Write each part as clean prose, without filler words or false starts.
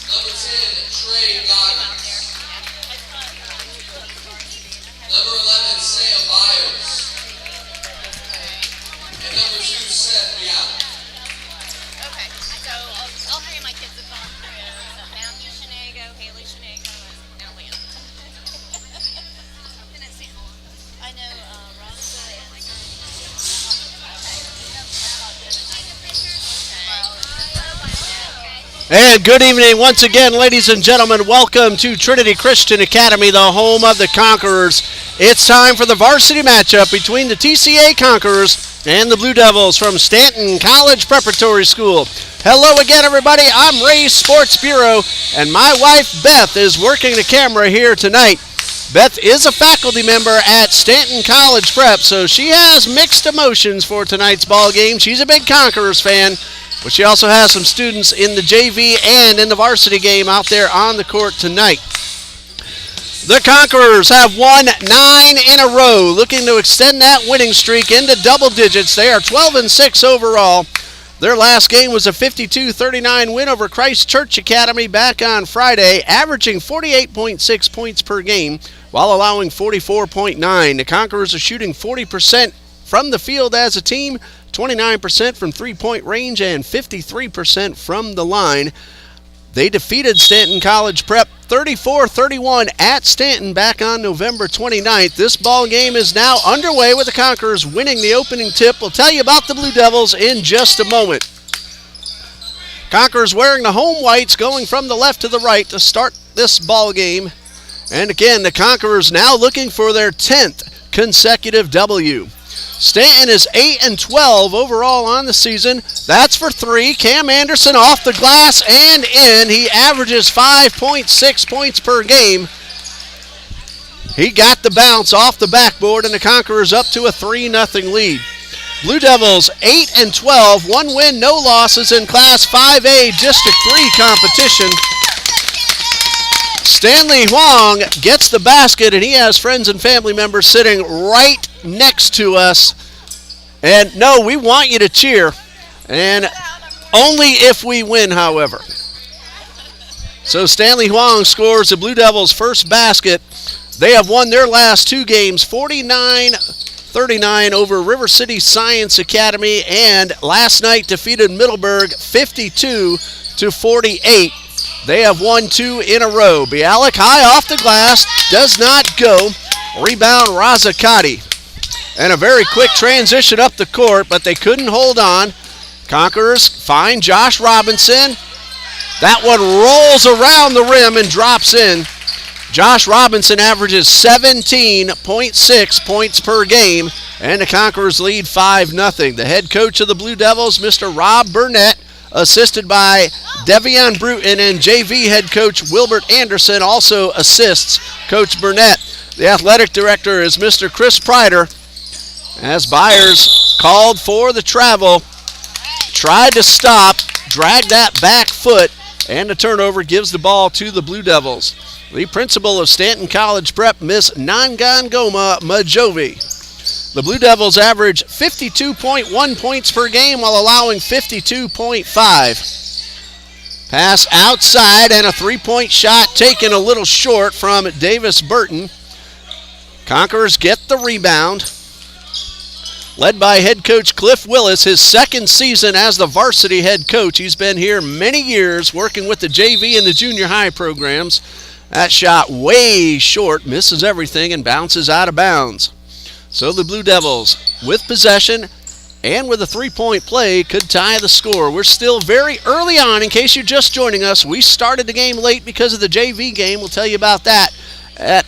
Number 10, Trey Goggins. Number 11, Sam Byers. And number 2, Seth Biala. Okay, so all three of my kids have gone through. So Matthew Shanego, Haley Shanego, and now Liam. I know Rosa And good evening once again, ladies and gentlemen. Welcome to Trinity Christian Academy, the home of the Conquerors. It's time for the varsity matchup between the TCA Conquerors and the Blue Devils from Stanton College Preparatory School. Hello again, everybody. I'm Ray's Sports Bureau, and my wife, Beth, is working the camera here tonight. Beth is a faculty member at Stanton College Prep, so she has mixed emotions for tonight's ball game. She's a big Conquerors fan, but she also has some students in the JV and in the varsity game out there on the court tonight. The Conquerors have won 9 in a row, looking to extend that winning streak into double digits. They are 12-6 overall. Their last game was a 52-39 win over Christ Church Academy back on Friday, averaging 48.6 points per game while allowing 44.9. The Conquerors are shooting 40% from the field as a team, 29% from three-point range, and 53% from the line. They defeated Stanton College Prep 34-31 at Stanton back on November 29th. This ball game is now underway with the Conquerors winning the opening tip. We'll tell you about the Blue Devils in just a moment. Conquerors wearing the home whites, going from the left to the right to start this ball game. And again, the Conquerors now looking for their 10th consecutive W. Stanton is 8-12 overall on the season. That's for 3. Cam Anderson off the glass and in. He averages 5.6 points per game. He got the bounce off the backboard, and the Conquerors up to a 3-0 lead. Blue Devils 8-12, 1 win, no losses in Class 5A District 3 competition. Stanley Huang gets the basket, and he has friends and family members sitting right next to us. And no, we want you to cheer, and only if we win, however. So Stanley Huang scores the Blue Devils' first basket. They have won their last 2 games, 49-39 over River City Science Academy, and last night defeated Middleburg 52-48. They have won 2 in a row. Bialik high off the glass, does not go. Rebound Razakati. And a very quick transition up the court, but they couldn't hold on. Conquerors find Josh Robinson. That one rolls around the rim and drops in. Josh Robinson averages 17.6 points per game, and the Conquerors lead 5-0. The head coach of the Blue Devils, Mr. Rob Burnett, assisted by Devion Bruton, and JV head coach Wilbert Anderson also assists Coach Burnett. The athletic director is Mr. Chris Pryder. As Byers called for the travel, tried to stop, dragged that back foot, and the turnover gives the ball to the Blue Devils. The principal of Stanton College Prep, Miss Nangangoma Majovi. The Blue Devils average 52.1 points per game while allowing 52.5. Pass outside and a three-point shot taken a little short from Davis Burton. Conquerors get the rebound. Led by head coach Cliff Willis, his second season as the varsity head coach. He's been here many years working with the JV and the junior high programs. That shot way short, misses everything, and bounces out of bounds. So the Blue Devils, with possession and with a three-point play, could tie the score. We're still very early on. In case you're just joining us, we started the game late because of the JV game. We'll tell you about that at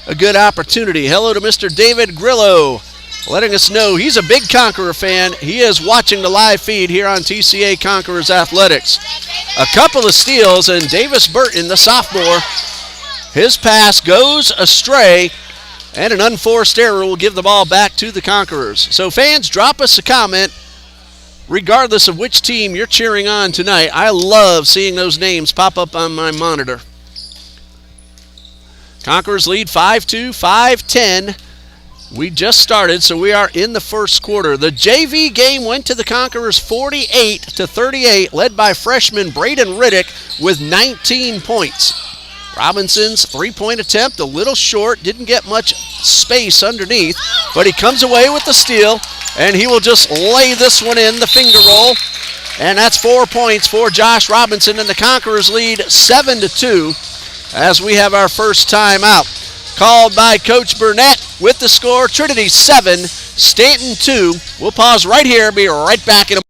a good opportunity. Hello to Mr. David Grillo, letting us know he's a big Conqueror fan. He is watching the live feed here on TCA Conquerors Athletics. A couple of steals, and Davis Burton, the sophomore, his pass goes astray, and an unforced error will give the ball back to the Conquerors. So fans, drop us a comment regardless of which team you're cheering on tonight. I love seeing those names pop up on my monitor. Conquerors lead 5-2, 5-10. We just started, so we are in the first quarter. The JV game went to the Conquerors 48-38, led by freshman Braden Riddick with 19 points. Robinson's three-point attempt a little short, didn't get much space underneath, but he comes away with the steal, and he will just lay this one in, the finger roll. And that's 4 points for Josh Robinson, and the Conquerors lead 7-2 as we have our first timeout. Called by Coach Burnett with the score, Trinity 7, Stanton 2. We'll pause right here, be right back in a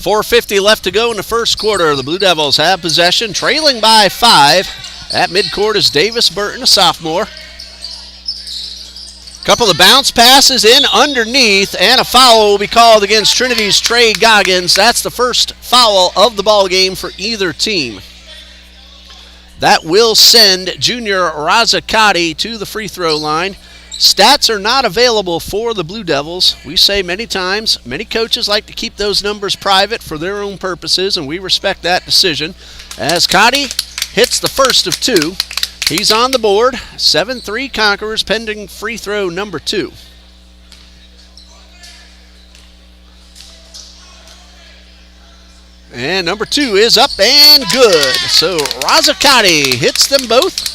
4:50 left to go in the first quarter. The Blue Devils have possession, trailing by 5. At midcourt is Davis Burton, a sophomore. Couple of bounce passes in underneath, and a foul will be called against Trinity's Trey Goggins. That's the first foul of the ball game for either team. That will send junior Razzacati to the free throw line. Stats are not available for the Blue Devils. We say many times, many coaches like to keep those numbers private for their own purposes, and we respect that decision. As Cotty hits the first of 2, he's on the board. 7-3 Conquerors, pending free throw number 2. And number 2 is up and good. So Razzacati hits them both.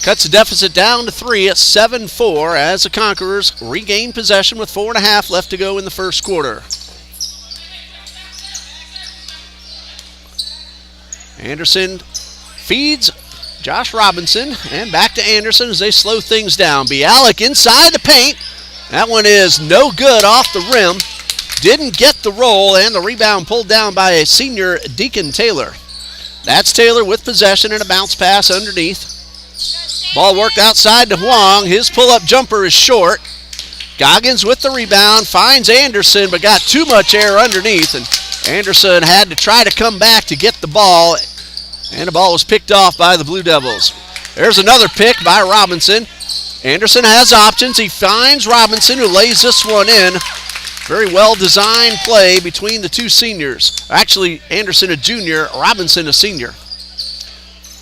Cuts the deficit down to 3 at 7-4 as the Conquerors regain possession with 4.5 left to go in the first quarter. Anderson feeds Josh Robinson, and back to Anderson as they slow things down. Bialik inside the paint. That one is no good off the rim. Didn't get the roll, and the rebound pulled down by a senior Deacon Taylor. That's Taylor with possession and a bounce pass underneath. Ball worked outside to Huang. His pull-up jumper is short. Goggins with the rebound, finds Anderson, but got too much air underneath, and Anderson had to try to come back to get the ball, and the ball was picked off by the Blue Devils. There's another pick by Robinson. Anderson has options. He finds Robinson, who lays this one in. Very well-designed play between the two seniors. Actually, Anderson a junior, Robinson a senior.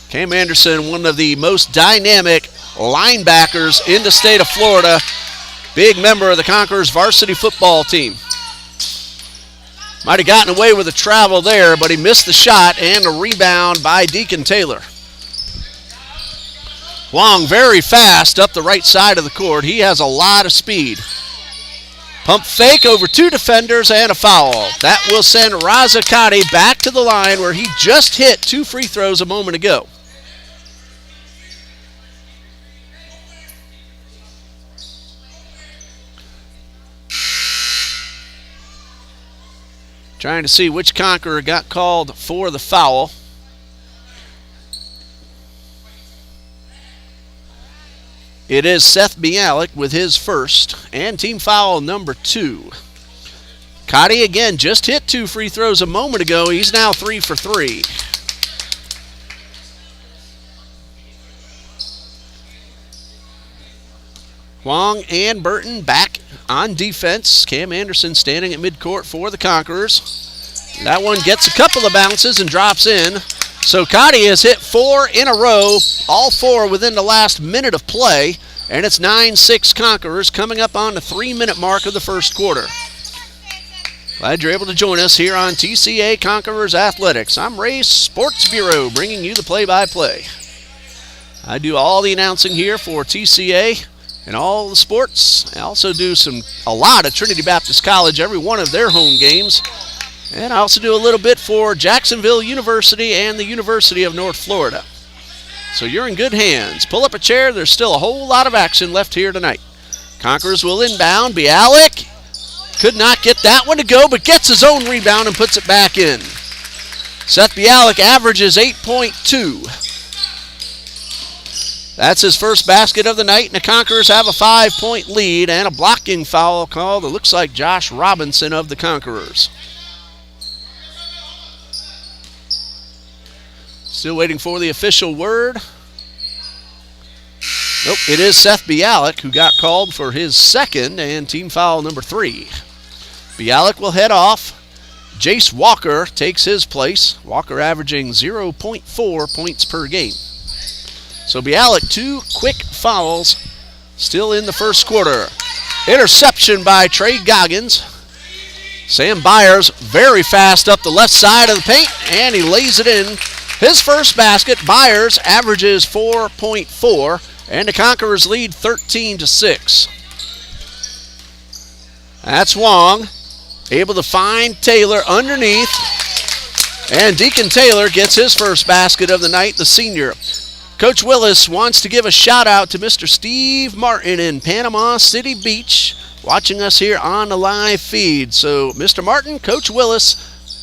Cam Anderson, one of the most dynamic linebackers in the state of Florida. Big member of the Conquerors varsity football team. Might have gotten away with a travel there, but he missed the shot, and a rebound by Deacon Taylor. Huang very fast up the right side of the court. He has a lot of speed. Pump fake over 2 defenders and a foul. That will send Razzacati back to the line where he just hit 2 free throws a moment ago. Trying to see which Conqueror got called for the foul. It is Seth Bialik with his first, and team foul number 2. Cotty again just hit 2 free throws a moment ago. He's now 3 for 3. Huang and Burton back on defense. Cam Anderson standing at midcourt for the Conquerors. That one gets a couple of bounces and drops in. So Cotty has hit 4 in a row, all 4 within the last minute of play, and it's 9-6 Conquerors coming up on the 3-minute mark of the first quarter. Glad you're able to join us here on TCA Conquerors Athletics. I'm Ray's Sports Bureau, bringing you the play-by-play. I do all the announcing here for TCA and all the sports. I also do a lot of Trinity Baptist College, every one of their home games. And I also do a little bit for Jacksonville University and the University of North Florida. So you're in good hands. Pull up a chair. There's still a whole lot of action left here tonight. Conquerors will inbound. Bialik could not get that one to go, but gets his own rebound and puts it back in. Seth Bialik averages 8.2. That's his first basket of the night, and the Conquerors have a 5-point lead and a blocking foul call that looks like Josh Robinson of the Conquerors. Still waiting for the official word. Nope, it is Seth Bialik who got called for his second and team foul number 3. Bialik will head off. Jace Walker takes his place. Walker averaging 0.4 points per game. So Bialik, 2 quick fouls still in the first quarter. Interception by Trey Goggins. Sam Byers very fast up the left side of the paint, and he lays it in. His first basket, Byers averages 4.4, and the Conquerors lead 13-6. That's Wong, able to find Taylor underneath, and Deacon Taylor gets his first basket of the night, the senior. Coach Willis wants to give a shout out to Mr. Steve Martin in Panama City Beach, watching us here on the live feed. So, Mr. Martin, Coach Willis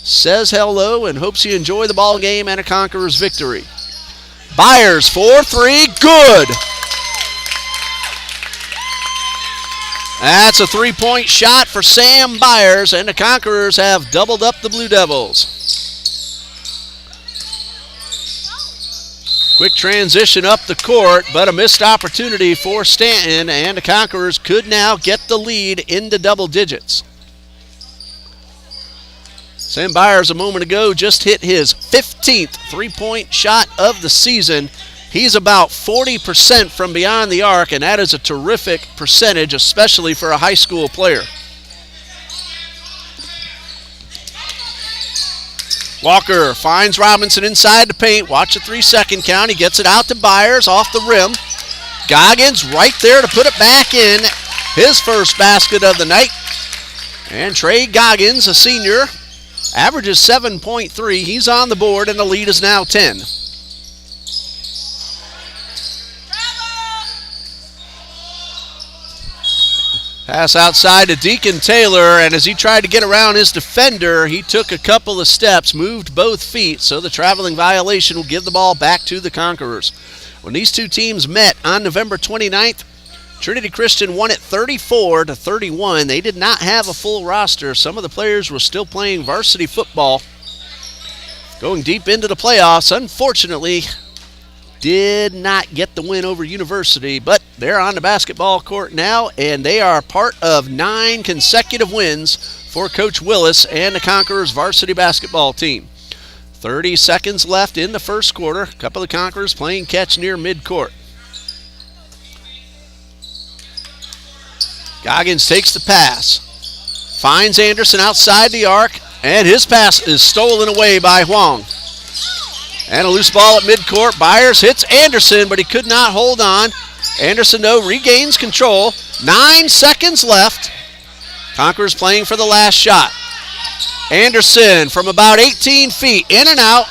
says hello and hopes you enjoy the ball game and a Conquerors victory. Byers, 4-3, good. That's a 3-point shot for Sam Byers, and the Conquerors have doubled up the Blue Devils. Quick transition up the court, but a missed opportunity for Stanton, and the Conquerors could now get the lead into double digits. Sam Byers a moment ago just hit his 15th three-point shot of the season. He's about 40% from beyond the arc, and that is a terrific percentage, especially for a high school player. Walker finds Robinson inside the paint. Watch the 3-second count. He gets it out to Byers off the rim. Goggins right there to put it back in. His first basket of the night. And Trey Goggins, a senior, averages 7.3. He's on the board, and the lead is now 10. Pass outside to Deacon Taylor, and as he tried to get around his defender, he took a couple of steps, moved both feet, so the traveling violation will give the ball back to the Conquerors. When these two teams met on November 29th, Trinity Christian won it 34-31. They did not have a full roster. Some of the players were still playing varsity football, going deep into the playoffs. Unfortunately, did not get the win over University, but they're on the basketball court now, and they are part of 9 consecutive wins for Coach Willis and the Conquerors varsity basketball team. 30 seconds left in the first quarter. A couple of Conquerors playing catch near midcourt. Goggins takes the pass, finds Anderson outside the arc, and his pass is stolen away by Huang. And a loose ball at midcourt. Byers hits Anderson, but he could not hold on. Anderson, though, regains control. 9 seconds left. Conquerors playing for the last shot. Anderson from about 18 feet, in and out.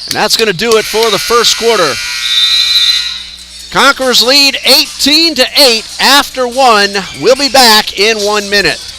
And that's going to do it for the first quarter. Conquerors lead 18-8 after 1. We'll be back in 1 minute.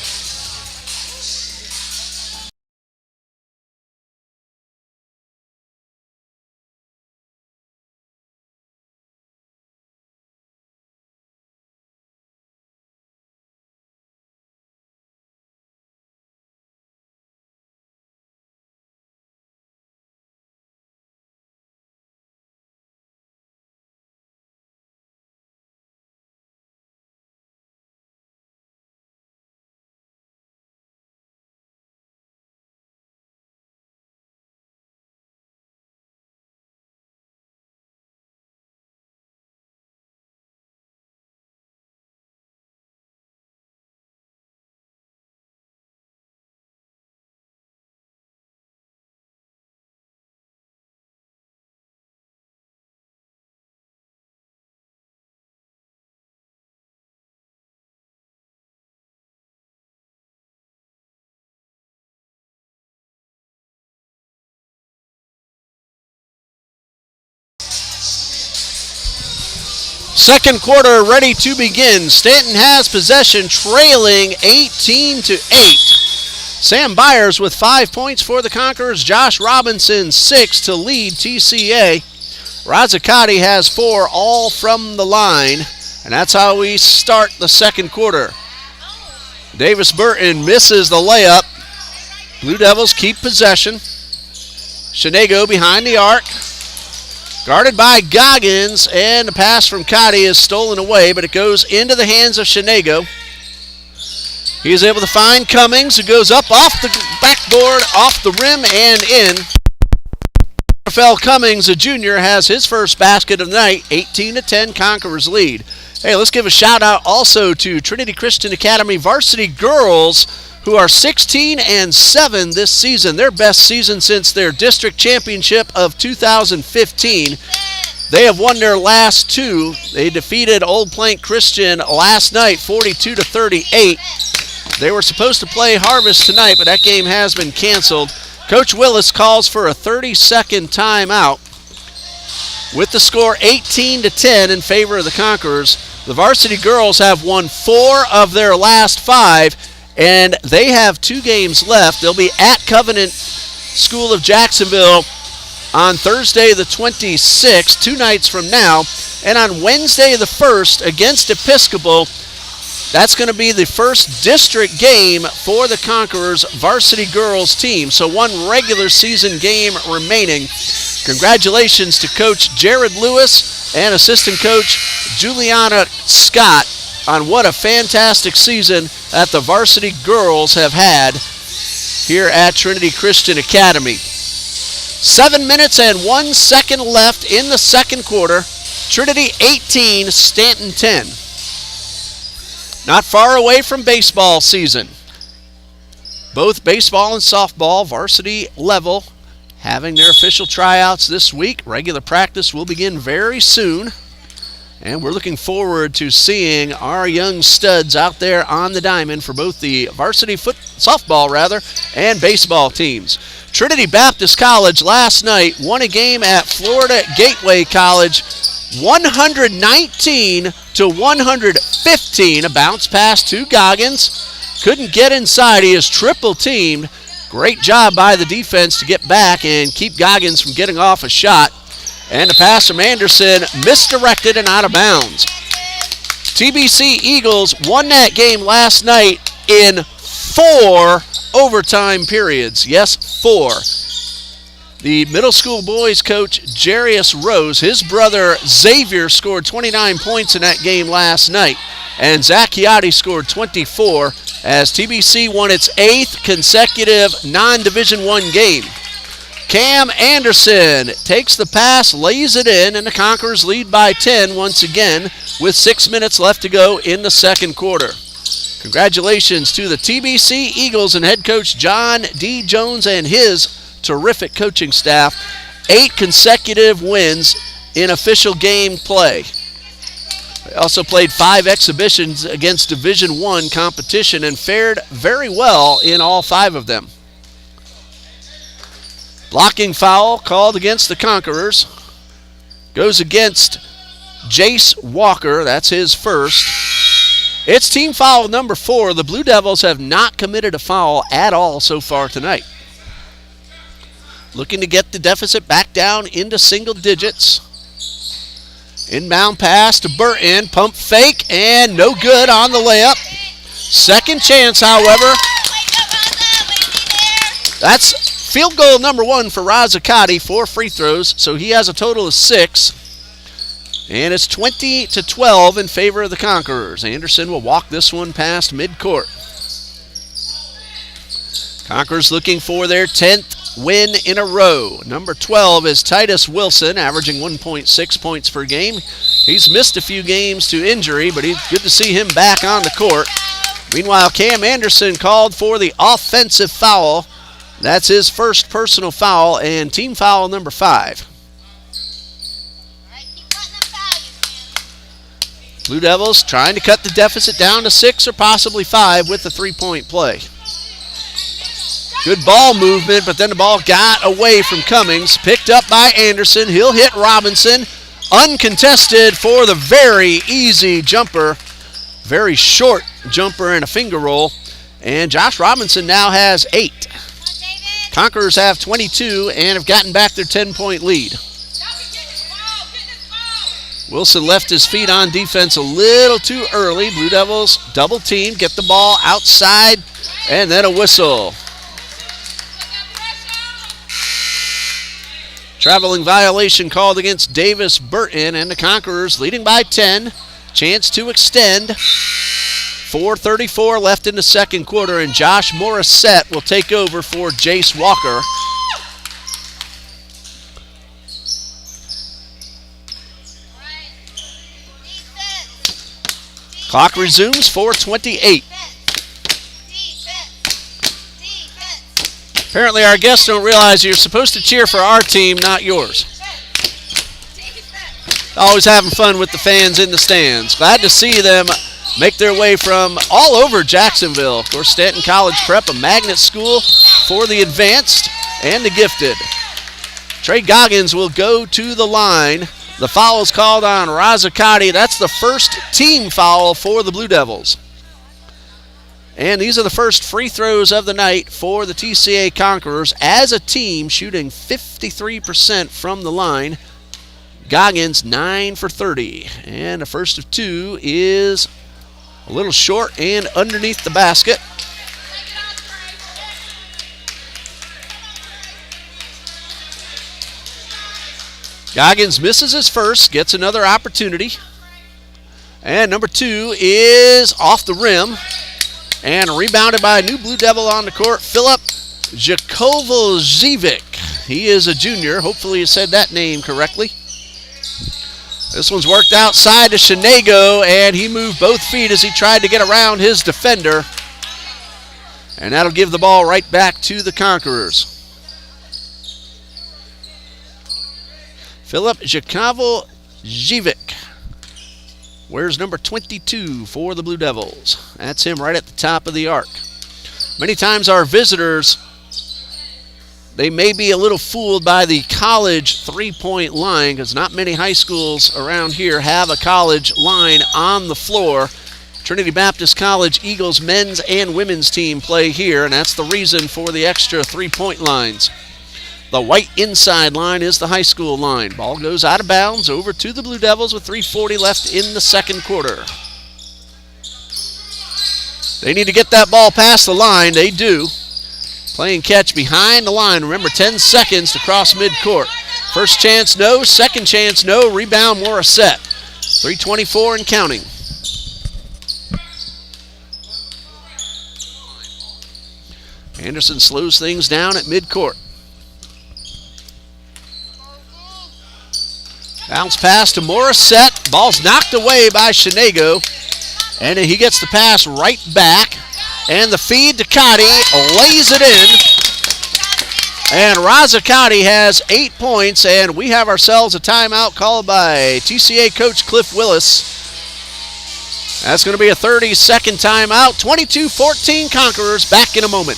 Second quarter ready to begin. Stanton has possession, trailing 18-8. Sam Byers with 5 points for the Conquerors. Josh Robinson 6 to lead TCA. Razzacati has 4, all from the line. And that's how we start the second quarter. Davis Burton misses the layup. Blue Devils keep possession. Shinego behind the arc. Guarded by Goggins, and the pass from Cotty is stolen away, but it goes into the hands of Shinego. He is able to find Cummings, who goes up off the backboard, off the rim, and in. Rafael Cummings, a junior, has his first basket of the night, 18-10, Conquerors lead. Hey, let's give a shout out also to Trinity Christian Academy varsity girls, who are 16-7 this season, their best season since their district championship of 2015. They have won their last 2. They defeated Old Plank Christian last night, 42-38. They were supposed to play Harvest tonight, but that game has been canceled. Coach Willis calls for a 30-second timeout. With the score 18-10 in favor of the Conquerors, the varsity girls have won 4 of their last 5, and they have 2 games left. They'll be at Covenant School of Jacksonville on Thursday the 26th, 2 nights from now, and on Wednesday the 1st against Episcopal. That's going to be the first district game for the Conquerors varsity girls team. So 1 regular season game remaining. Congratulations to Coach Jared Lewis and assistant coach Juliana Scott on what a fantastic season that the varsity girls have had here at Trinity Christian Academy. 7 minutes and 1 second left in the second quarter. Trinity 18, Stanton 10. Not far away from baseball season. Both baseball and softball varsity level having their official tryouts this week. Regular practice will begin very soon. And we're looking forward to seeing our young studs out there on the diamond for both the varsity softball and baseball teams. Trinity Baptist College last night won a game at Florida Gateway College, 119-115. A bounce pass to Goggins. Couldn't get inside. He is triple teamed. Great job by the defense to get back and keep Goggins from getting off a shot. And the pass from Anderson misdirected and out of bounds. TBC Eagles won that game last night in 4 overtime periods. Yes, 4. The middle school boys coach, Jarius Rose, his brother Xavier scored 29 points in that game last night. And Zach Chiatti scored 24 as TBC won its 8th consecutive non-Division I game. Cam Anderson takes the pass, lays it in, and the Conquerors lead by 10 once again with 6 minutes left to go in the second quarter. Congratulations to the TBC Eagles and head coach John D. Jones and his terrific coaching staff. 8 consecutive wins in official game play. They also played 5 exhibitions against Division I competition and fared very well in all 5 of them. Blocking foul called against the Conquerors. Goes against Jace Walker. That's his first. It's team foul number 4. The Blue Devils have not committed a foul at all so far tonight. Looking to get the deficit back down into single digits. Inbound pass to Burton. Pump fake and no good on the layup. Second chance, however. That's field goal number 1 for Razzacati, 4 free throws, so he has a total of 6. And it's 20-12 in favor of the Conquerors. Anderson will walk this one past midcourt. Conquerors looking for their 10th win in a row. Number 12 is Titus Wilson, averaging 1.6 points per game. He's missed a few games to injury, but it's good to see him back on the court. Meanwhile, Cam Anderson called for the offensive foul. That's his first personal foul and team foul number 5. Blue Devils trying to cut the deficit down to 6 or possibly 5 with the 3-point play. Good ball movement, but then the ball got away from Cummings. Picked up by Anderson. He'll hit Robinson. uncontested for the very easy jumper. Very short jumper and a finger roll. And Josh Robinson now has 8. Conquerors have 22 and have gotten back their 10-point lead. Wilson left his feet on defense a little too early. Blue Devils double team, get the ball outside, and then a whistle. Traveling violation called against Davis Burton, and the Conquerors leading by 10. Chance to extend. 4:34 left in the second quarter, and Josh Morissette will take over for Jace Walker. Clock resumes, 4:28. Apparently our guests don't realize you're supposed to cheer for our team, not yours. Always having fun with the fans in the stands. Glad to see them make their way from all over Jacksonville. Of course, Stanton College Prep, a magnet school for the advanced and the gifted. Trey Goggins will go to the line. The foul is called on Razzacati. That's the first team foul for the Blue Devils. And these are the first free throws of the night for the TCA Conquerors as a team, shooting 53% from the line. Goggins 9 for 30. And the first of 2 is a little short and underneath the basket. Goggins misses his first, gets another opportunity. And number 2 is off the rim. And rebounded by a new Blue Devil on the court, Filip Jakovoljevic. He is a junior. Hopefully you said that name correctly. This one's worked outside to Shanego, and he moved both feet as he tried to get around his defender. And that'll give the ball right back to the Conquerors. Filip Jakovoljevic wears number 22 for the Blue Devils. That's him right at the top of the arc. Many times our visitors, they may be a little fooled by the college three-point line because not many high schools around here have a college line on the floor. Trinity Baptist College Eagles men's and women's team play here, and that's the reason for the extra three-point lines. The white inside line is the high school line. Ball goes out of bounds over to the Blue Devils with 3:40 left in the second quarter. They need to get that ball past the line. They do. Playing catch behind the line. Remember, 10 seconds to cross midcourt. First chance, no. Second chance, no. Rebound, Morissette. 3:24 and counting. Anderson slows things down at midcourt. Bounce pass to Morissette. Ball's knocked away by Shanego. And he gets the pass right back. And the feed to Cotty. Lays it in. And Razzacati has 8 points. And we have ourselves a timeout called by TCA coach Cliff Willis. That's going to be a 30-second timeout. 22-14 Conquerors. Back in a moment.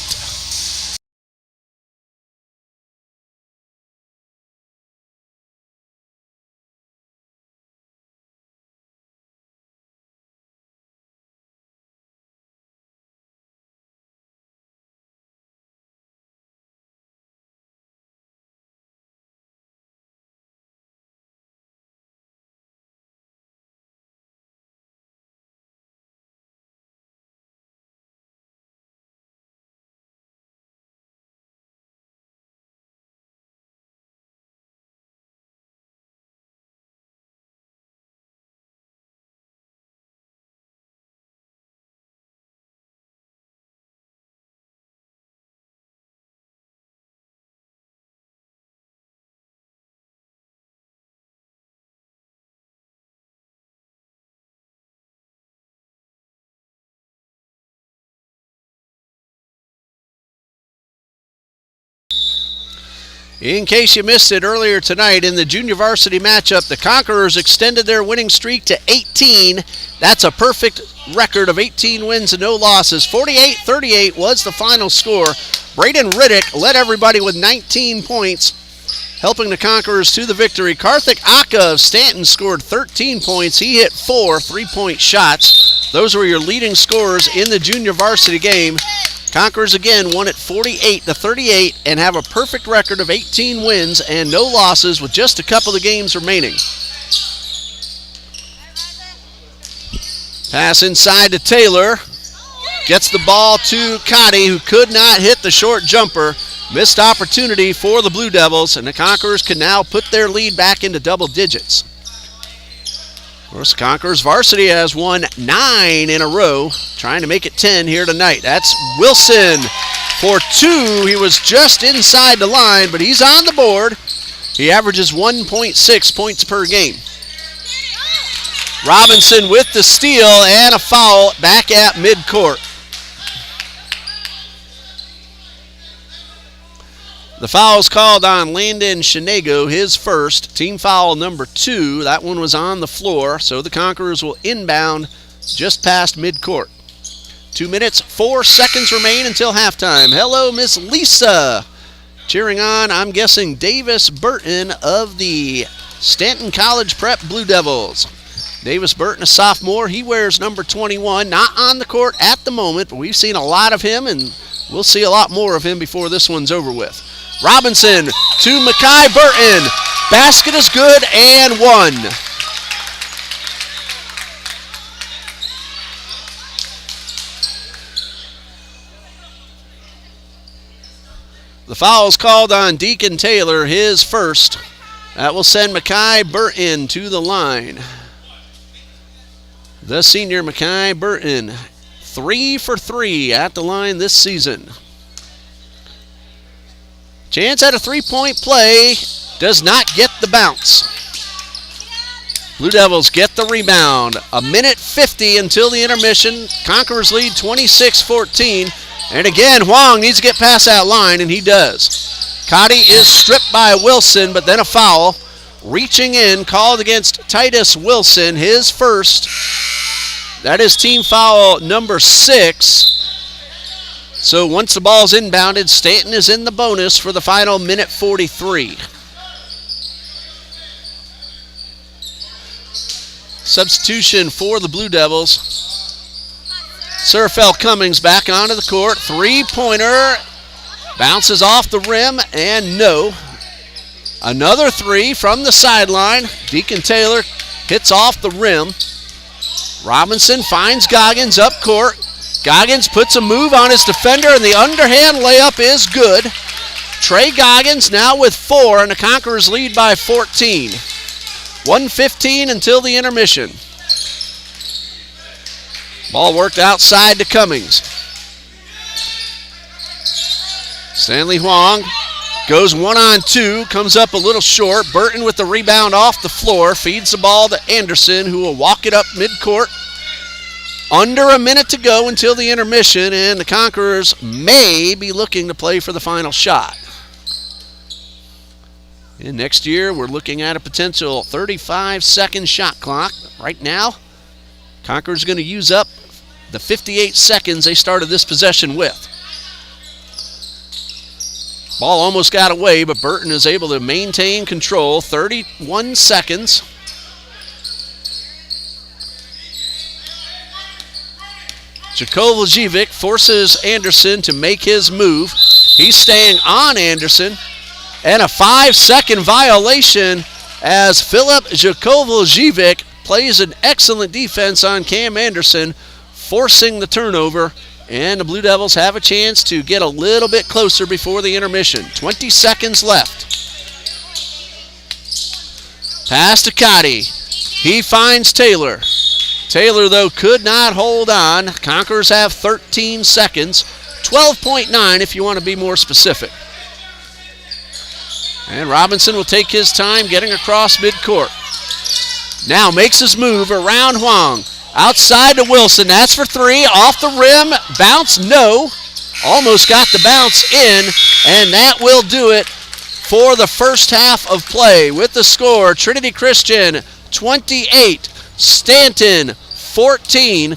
In case you missed it earlier tonight, in the junior varsity matchup, the Conquerors extended their winning streak to 18. That's a perfect record of 18 wins and no losses. 48-38 was the final score. Braden Riddick led everybody with 19 points. helping the Conquerors to the victory. Karthik Aka of Stanton scored 13 points. He hit 4 3-point shots. Those were your leading scorers in the junior varsity game. Conquerors again won at 48-38 and have a perfect record of 18 wins and no losses with just a couple of games remaining. Pass inside to Taylor. Gets the ball to Cotty, who could not hit the short jumper. Missed opportunity for the Blue Devils, and the Conquerors can now put their lead back into double digits. Of course, Conquerors varsity has won 9 in a row, trying to make it 10 here tonight. That's Wilson for 2. He was just inside the line, but he's on the board. He averages 1.6 points per game. Robinson with the steal and a foul back at midcourt. The foul's called on Landon Shinego, his first, team foul number 2. That one was on the floor, so the Conquerors will inbound just past midcourt. 2 minutes, 4 seconds remain until halftime. Hello, Miss Lisa. Cheering on, I'm guessing, Davis Burton of the Stanton College Prep Blue Devils. Davis Burton, a sophomore. He wears number 21, not on the court at the moment, but we've seen a lot of him, and we'll see a lot more of him before this one's over with. Robinson to Makai Burton. Basket is good and one. The foul's called on Deacon Taylor, his first. That will send Makai Burton to the line. The senior Makai Burton, 3 for 3 at the line this season. Chance at a 3-point play, does not get the bounce. Blue Devils get the rebound. 1:50 until the intermission. Conquerors lead 26-14. And again, Huang needs to get past that line, and he does. Cotty is stripped by Wilson, but then a foul. Reaching in, called against Titus Wilson, his first. That is team foul number 6. So once the ball's inbounded, Stanton is in the bonus for the final 1:43. Substitution for the Blue Devils. Surfel Cummings back onto the court. 3-pointer. Bounces off the rim and no. Another 3 from the sideline. Deacon Taylor hits off the rim. Robinson finds Goggins up court. Goggins puts a move on his defender, and the underhand layup is good. Trey Goggins now with 4, and the Conquerors lead by 14. 1:15 until the intermission. Ball worked outside to Cummings. Stanley Huang goes 1-on-2, comes up a little short. Burton with the rebound off the floor, feeds the ball to Anderson, who will walk it up midcourt. Under a minute to go until the intermission, and the Conquerors may be looking to play for the final shot. And next year, we're looking at a potential 35-second shot clock. Right now, Conquerors going to use up the 58 seconds they started this possession with. Ball almost got away, but Burton is able to maintain control. 31 seconds. Jakovajevic forces Anderson to make his move. He's staying on Anderson. And a 5-second violation as Filip Jakovajevic plays an excellent defense on Cam Anderson, forcing the turnover. And the Blue Devils have a chance to get a little bit closer before the intermission. 20 seconds left. Pass to Cotty. He finds Taylor. Taylor, though, could not hold on. Conquerors have 13 seconds. 12.9 if you want to be more specific. And Robinson will take his time getting across midcourt. Now makes his move around Huang. Outside to Wilson. That's for 3. Off the rim. Bounce, no. Almost got the bounce in. And that will do it for the first half of play. With the score, Trinity Christian 28. Stanton 14.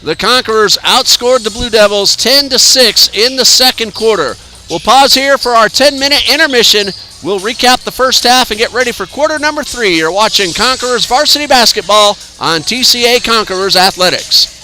The Conquerors outscored the Blue Devils 10-6 in the second quarter. We'll pause here for our 10-minute intermission. We'll recap the first half and get ready for quarter number 3. You're watching Conquerors Varsity Basketball on TCA Conquerors Athletics.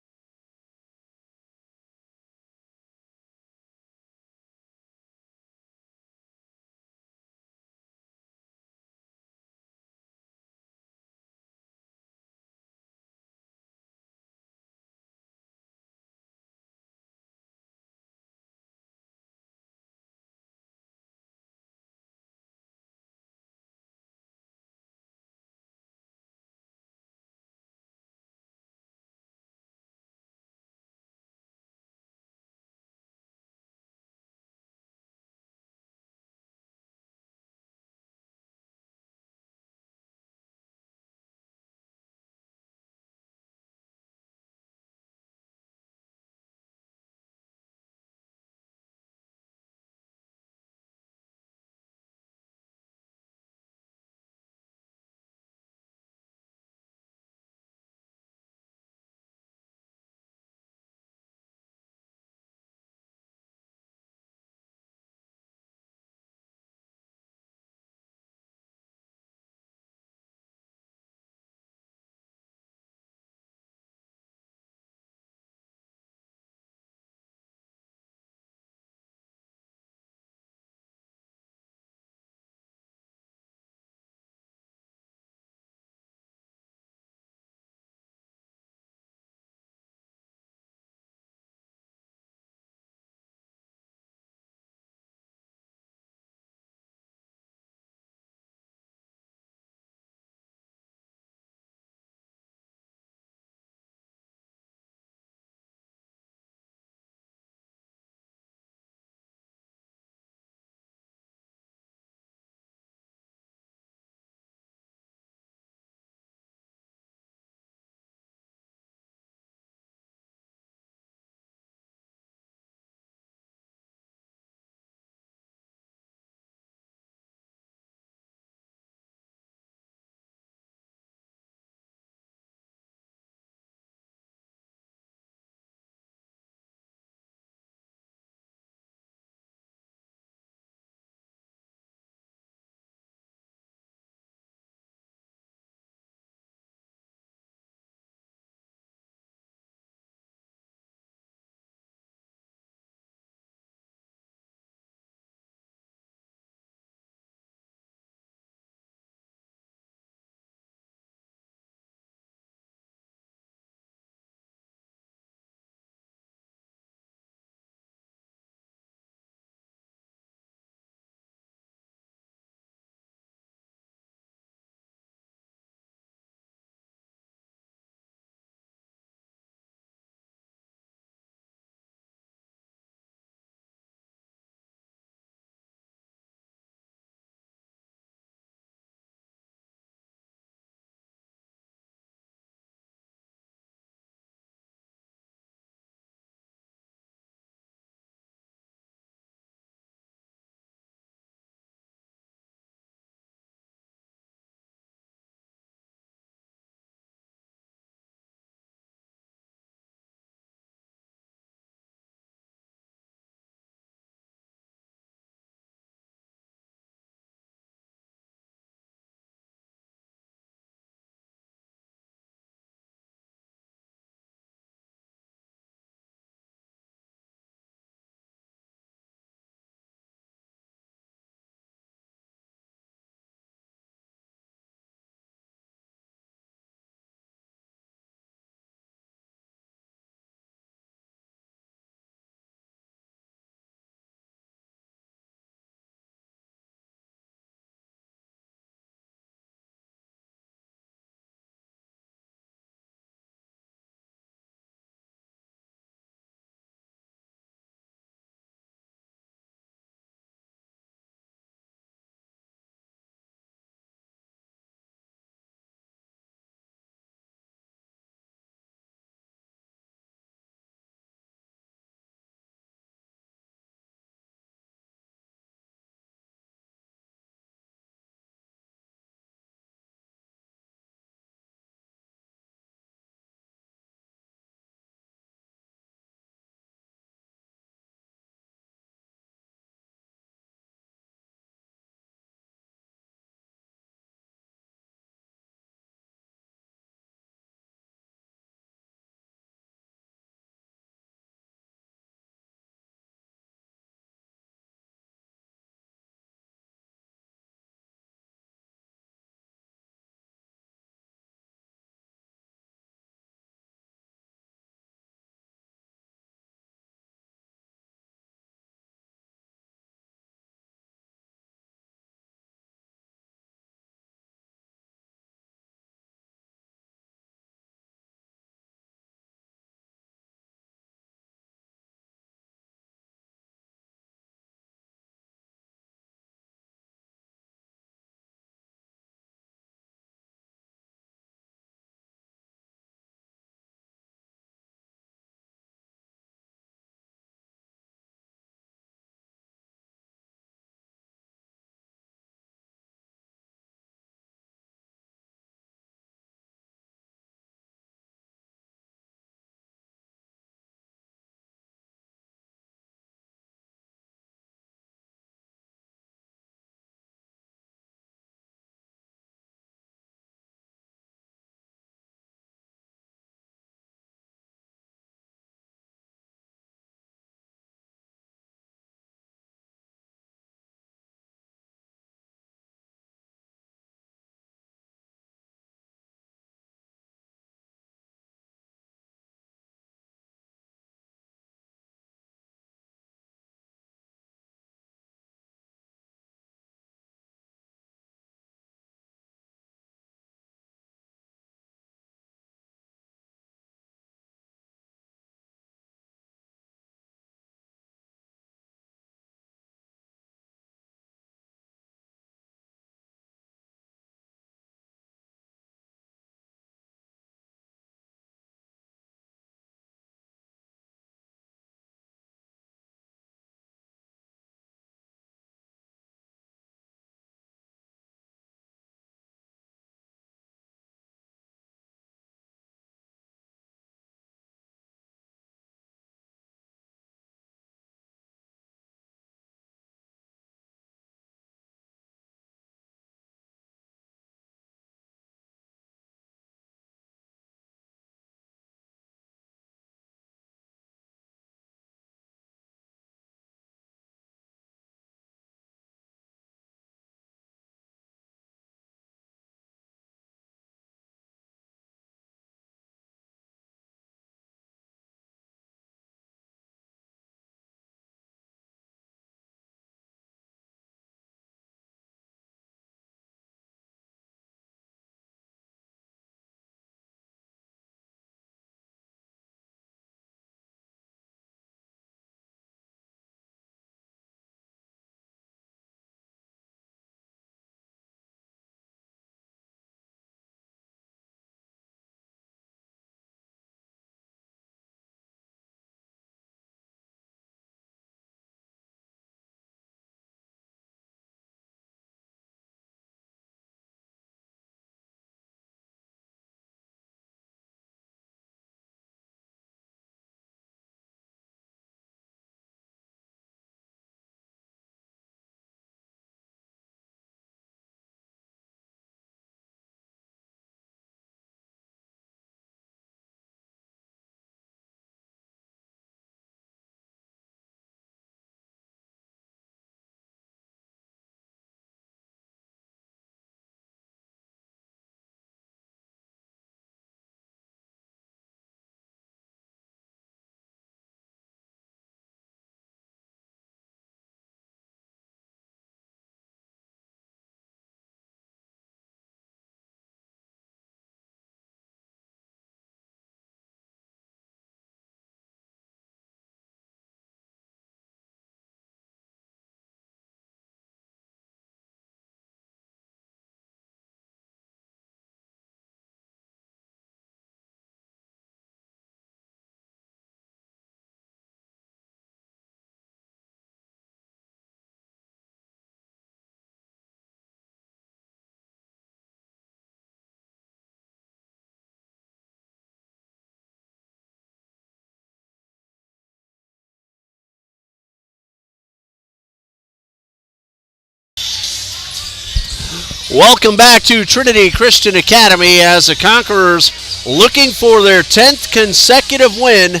Welcome back to Trinity Christian Academy as the Conquerors looking for their 10th consecutive win.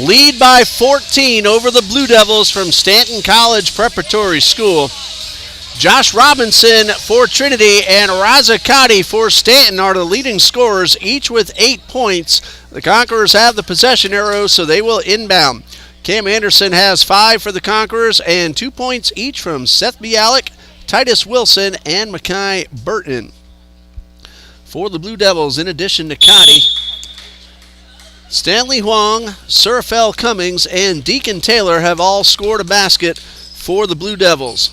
Lead by 14 over the Blue Devils from Stanton College Preparatory School. Josh Robinson for Trinity and Razzacati for Stanton are the leading scorers, each with 8 points. The Conquerors have the possession arrow, so they will inbound. Cam Anderson has 5 for the Conquerors and 2 points each from Seth Bialik, Titus Wilson, and Mackay Burton. For the Blue Devils, in addition to Cotty, Stanley Huang, Surfel Cummings, and Deacon Taylor have all scored a basket for the Blue Devils.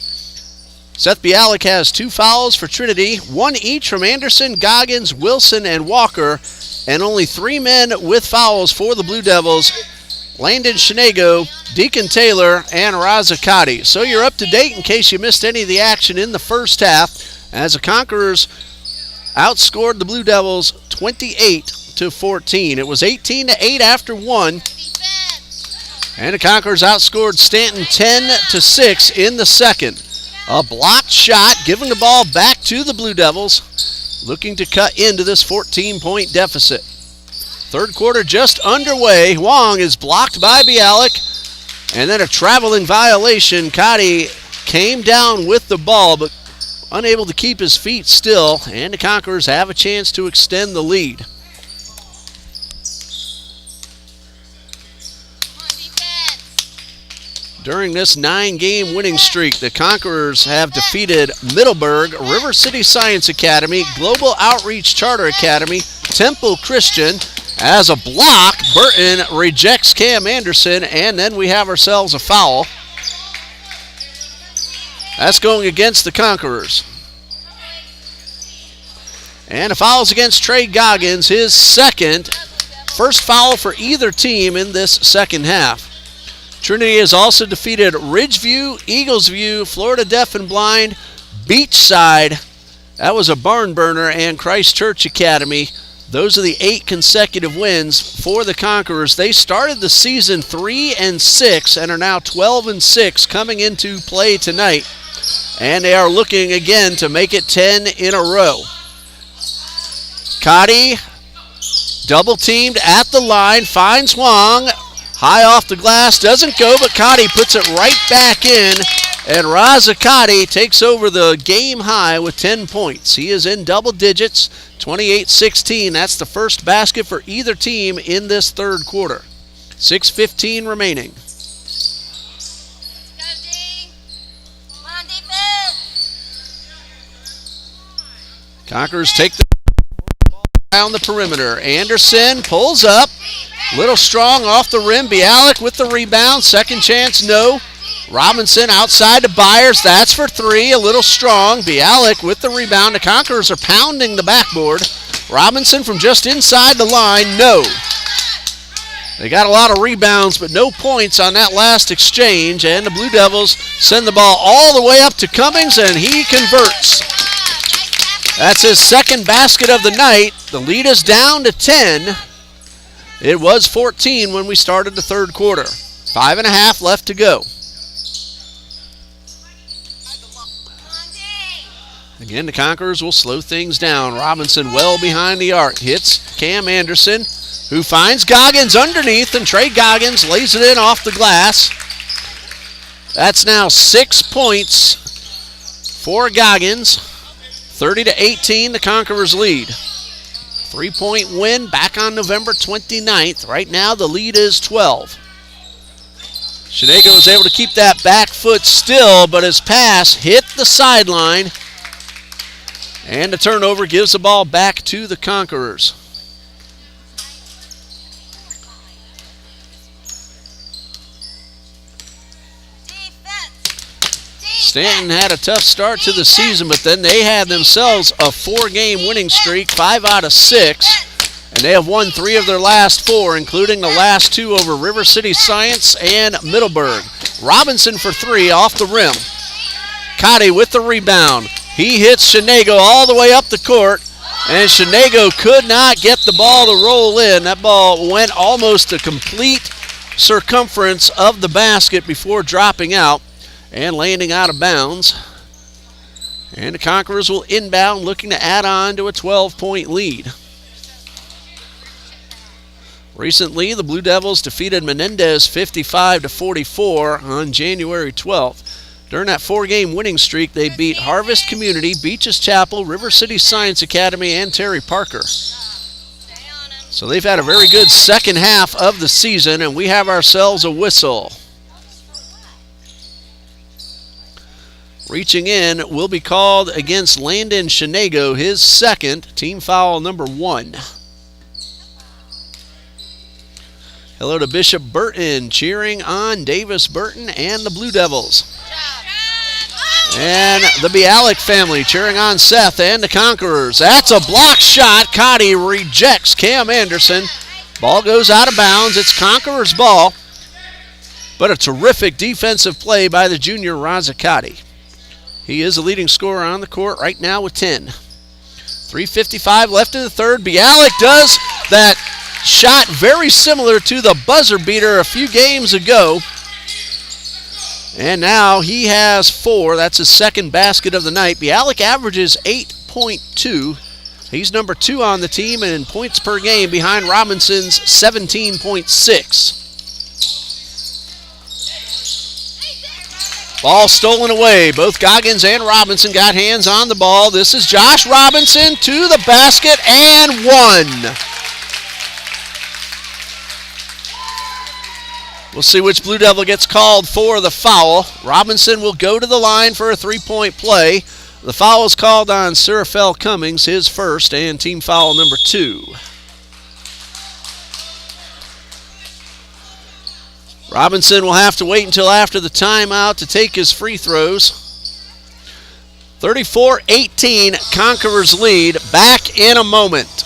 Seth Bialik has 2 fouls for Trinity, 1 each from Anderson, Goggins, Wilson, and Walker, and only 3 men with fouls for the Blue Devils: Landon Shinego, Deacon Taylor, and Razzacati. So you're up to date in case you missed any of the action in the first half, as the Conquerors outscored the Blue Devils 28-14. It was 18-8 after 1, and the Conquerors outscored Stanton 10-6 in the second. A blocked shot, giving the ball back to the Blue Devils, looking to cut into this 14-point deficit. Third quarter just underway. Huang is blocked by Bialik, and then a traveling violation. Cotty came down with the ball, but unable to keep his feet still, and the Conquerors have a chance to extend the lead. During this 9-game winning streak, the Conquerors have defeated Middleburg, River City Science Academy, Global Outreach Charter Academy, Temple Christian. As a block, Burton rejects Cam Anderson, and then we have ourselves a foul. That's going against the Conquerors. And a foul's against Trey Goggins, his second. First foul for either team in this second half. Trinity has also defeated Ridgeview, Eagles View, Florida Deaf and Blind, Beachside. That was a barn burner, and Christ Church Academy. Those are the 8 consecutive wins for the Conquerors. They started the season 3-6 and are now 12-6 coming into play tonight. And they are looking again to make it 10 in a row. Cotty, double teamed at the line, finds Huang. High off the glass, doesn't go, but Cotty puts it right back in, and Razzacati takes over the game high with 10 points. He is in double digits, 28-16. That's the first basket for either team in this third quarter. 6:15 remaining. Conquerors take the ball around the perimeter. Anderson pulls up. Little strong off the rim. Bialik with the rebound. Second chance, no. Robinson outside to Byers. That's for 3. A little strong. Bialik with the rebound. The Conquerors are pounding the backboard. Robinson from just inside the line, no. They got a lot of rebounds, but no points on that last exchange. And the Blue Devils send the ball all the way up to Cummings, and he converts. That's his second basket of the night. The lead is down to 10. It was 14 when we started the third quarter. 5.5 left to go. Again, the Conquerors will slow things down. Robinson well behind the arc. Hits Cam Anderson, who finds Goggins underneath, and Trey Goggins lays it in off the glass. That's now 6 points for Goggins. 30-18, the Conquerors lead. 3-point win back on November 29th. Right now, the lead is 12. Shinego is able to keep that back foot still, but his pass hit the sideline. And the turnover gives the ball back to the Conquerors. Stanton had a tough start to the season, but then they had themselves a 4-game winning streak, 5 out of 6. And they have won 3 of their last 4, including the last 2 over River City Science and Middleburg. Robinson for 3 off the rim. Cotty with the rebound. He hits Shinego all the way up the court, and Shinego could not get the ball to roll in. That ball went almost the complete circumference of the basket before dropping out and landing out of bounds. And the Conquerors will inbound, looking to add on to a 12-point lead. Recently, the Blue Devils defeated Menendez 55-44 on January 12th. During that 4-game winning streak, they beat Harvest Community, Beaches Chapel, River City Science Academy, and Terry Parker. So they've had a very good second half of the season, and we have ourselves a whistle. Reaching in will be called against Landon Shinego, his second, team foul number 1. Hello to Bishop Burton cheering on Davis Burton and the Blue Devils. And the Bialik family cheering on Seth and the Conquerors. That's a block shot. Cotty rejects Cam Anderson. Ball goes out of bounds. It's Conquerors' ball. But a terrific defensive play by the junior Razzacati. He is the leading scorer on the court right now with 10. 3:55 left in the third. Bialik does that shot very similar to the buzzer beater a few games ago. And now he has 4. That's his second basket of the night. Bialik averages 8.2. He's number 2 on the team and in points per game behind Robinson's 17.6. Ball stolen away. Both Goggins and Robinson got hands on the ball. This is Josh Robinson to the basket and 1. We'll see which Blue Devil gets called for the foul. Robinson will go to the line for a 3-point play. The foul is called on Surafel Cummings, his first, and team foul number 2. Robinson will have to wait until after the timeout to take his free throws. 34-18, Conquerors lead. Back in a moment.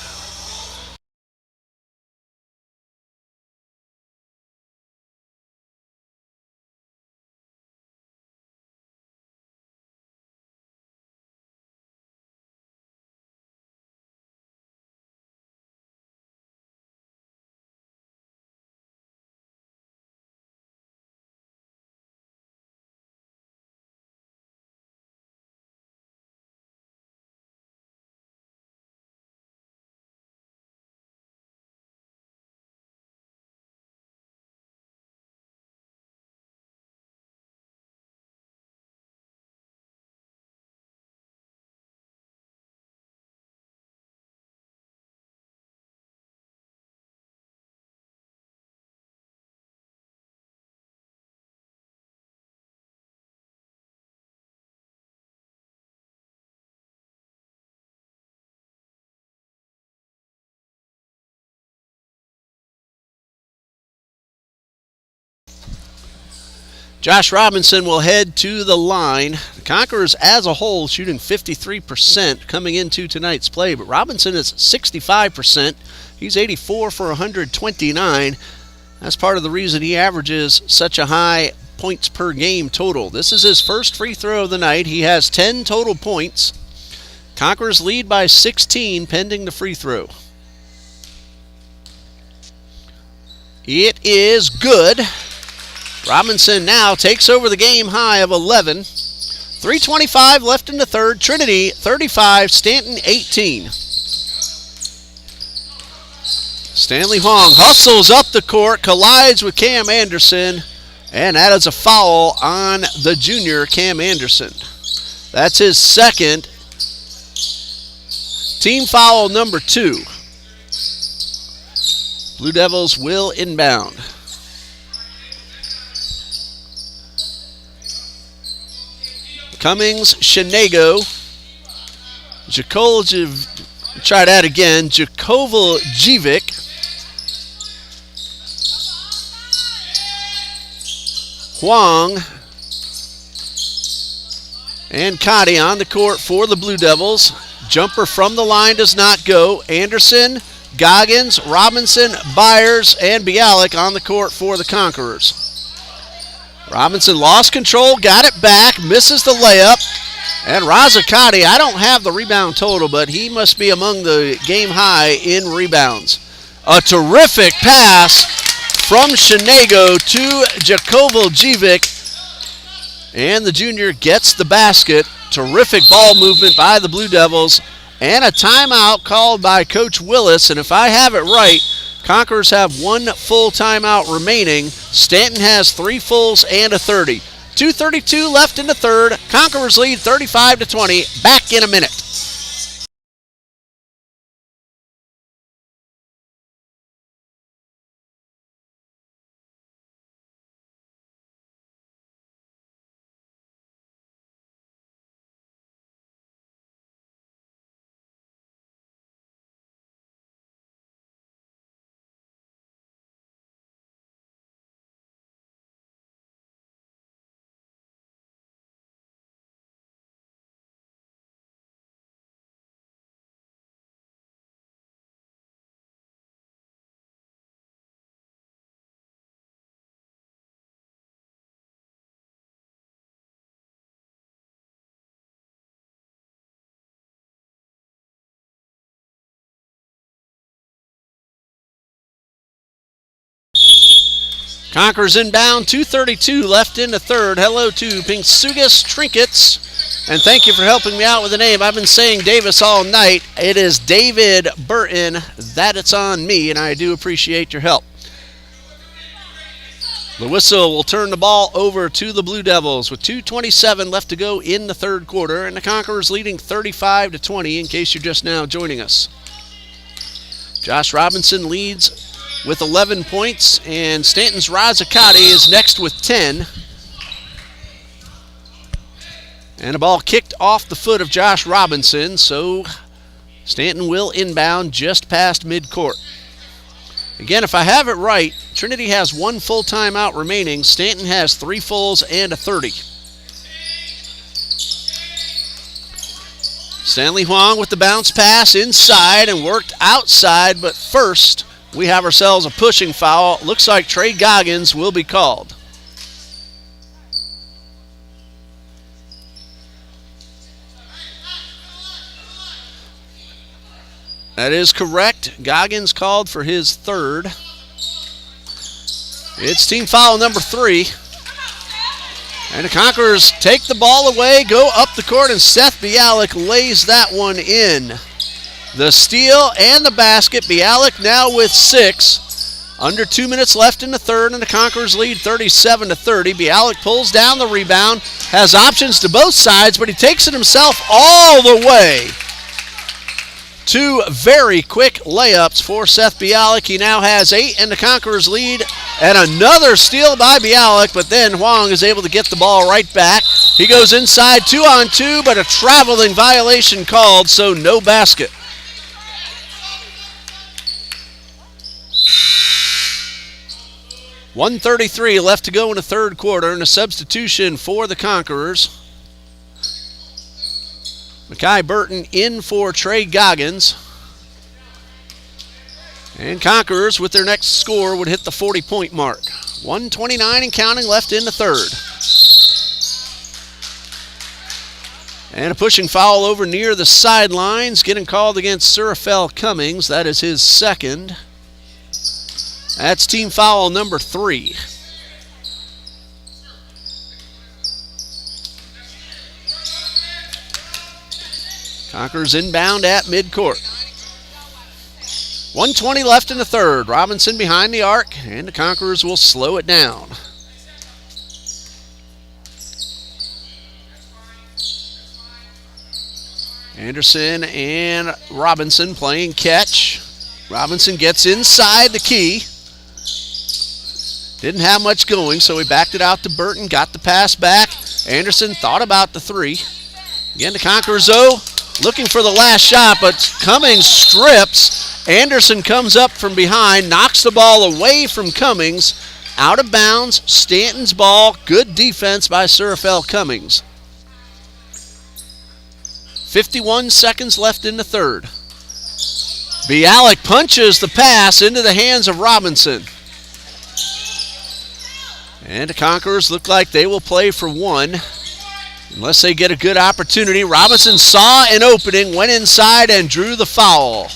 Josh Robinson will head to the line. The Conquerors as a whole shooting 53% coming into tonight's play, but Robinson is 65%. He's 84 for 129. That's part of the reason he averages such a high points per game total. This is his first free throw of the night. He has 10 total points. Conquerors lead by 16 pending the free throw. It is good. Robinson now takes over the game high of 11. 3:25 left in the third. Trinity 35, Stanton 18. Stanley Huang hustles up the court, collides with Cam Anderson, and that is a foul on the junior Cam Anderson. That's his second. Team foul number 2. Blue Devils will inbound. Cummings, Shinego, try that again, Jakovaljevic, Huang, and Cotty on the court for the Blue Devils. Jumper from the line does not go. Anderson, Goggins, Robinson, Byers, and Bialik on the court for the Conquerors. Robinson lost control, got it back, misses the layup. And Razzacati, I don't have the rebound total, but he must be among the game high in rebounds. A terrific pass from Shinego to Jakovaljevic. And the junior gets the basket Terrific ball movement by the Blue Devils, and a timeout called by Coach Willis. And if I have it right, Conquerors have 1 full timeout remaining. Stanton has 3 fulls and a 30. 2:32 left in the third. Conquerors lead 35-20. Back in a minute. Conquerors inbound, 2:32 left in the third. Hello to Pinksugas Trinkets, and thank you for helping me out with the name. I've been saying Davis all night. It is David Burton. That it's on me, and I do appreciate your help. The whistle will turn the ball over to the Blue Devils with 2:27 left to go in the third quarter, and the Conquerors leading 35-20 in case you're just now joining us. Josh Robinson leads with 11 points, and Stanton's Razzacati is next with 10. And a ball kicked off the foot of Josh Robinson, so Stanton will inbound just past midcourt. Again, if I have it right, Trinity has 1 full timeout remaining. Stanton has 3 fulls and a 30. Stanley Huang with the bounce pass inside and worked outside, but first we have ourselves a pushing foul. Looks like Trey Goggins will be called. That is correct. Goggins called for his third. It's team foul number 3. And the Conquerors take the ball away, go up the court, and Seth Bialik lays that one in. The steal and the basket. Bialik now with 6. Under 2 minutes left in the third, and the Conquerors lead 37-30. Bialik pulls down the rebound, has options to both sides, but he takes it himself all the way. 2 very quick layups for Seth Bialik. He now has 8, and the Conquerors lead. And another steal by Bialik, but then Huang is able to get the ball right back. He goes inside 2-on-2, but a traveling violation called, so no basket. .133 left to go in the third quarter, and a substitution for the Conquerors. Mekhi Burton in for Trey Goggins. And Conquerors, with their next score, would hit the 40-point mark. 1:29 and counting left in the third. And a pushing foul over near the sidelines, getting called against Surafel Cummings. That is his second. That's team foul number 3. Conquerors inbound at midcourt. 1:20 left in the third. Robinson behind the arc, and the Conquerors will slow it down. Anderson and Robinson playing catch. Robinson gets inside the key. Didn't have much going, so he backed it out to Burton, got the pass back. Anderson thought about the 3. Again, the Conquerors, though, looking for the last shot, but Cummings strips. Anderson comes up from behind, knocks the ball away from Cummings, out of bounds. Stanton's ball. Good defense by Surafel Cummings. 51 seconds left in the third. Bialik punches the pass into the hands of Robinson. And the Conquerors look like they will play for 1. Unless they get a good opportunity. Robinson saw an opening, went inside, and drew the foul.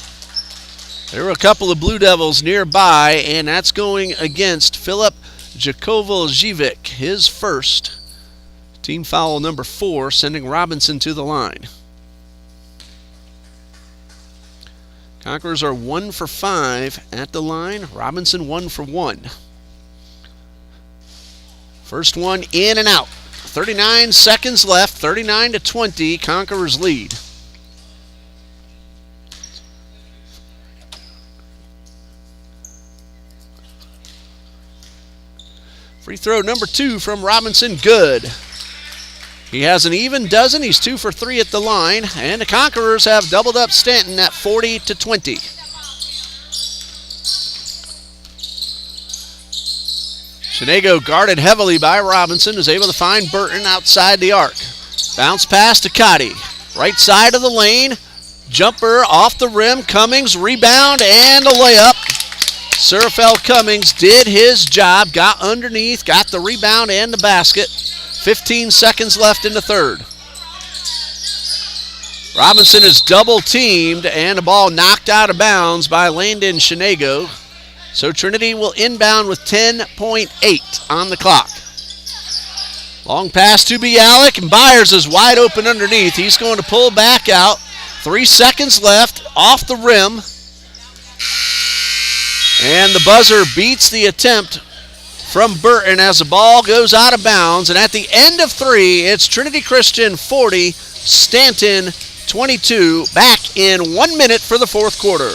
There were a couple of Blue Devils nearby, and that's going against Filip Jakovaljevic, his first Team foul number 4, sending Robinson to the line. Conquerors are 1 for 5 at the line. Robinson 1 for 1. First one in and out. 39 seconds left. 39-20. Conquerors lead. Free throw number 2 from Robinson. Good. He has an even dozen. He's 2 for 3 at the line. And the Conquerors have doubled up Stanton at 40-20. Shinego, guarded heavily by Robinson, is able to find Burton outside the arc. Bounce pass to Cotty. Right side of the lane. Jumper off the rim. Cummings, rebound, and a layup. Surfel Cummings did his job, got underneath, got the rebound and the basket. 15 seconds left in the third. Robinson is double teamed and the ball knocked out of bounds by Landon Shinego. So Trinity will inbound with 10.8 on the clock. Long pass to Bialik, and Byers is wide open underneath. He's going to pull back out. 3 seconds left, off the rim. And the buzzer beats the attempt from Burton as the ball goes out of bounds. And at the end of 3, it's Trinity Christian 40, Stanton 22. Back in 1 minute for the fourth quarter.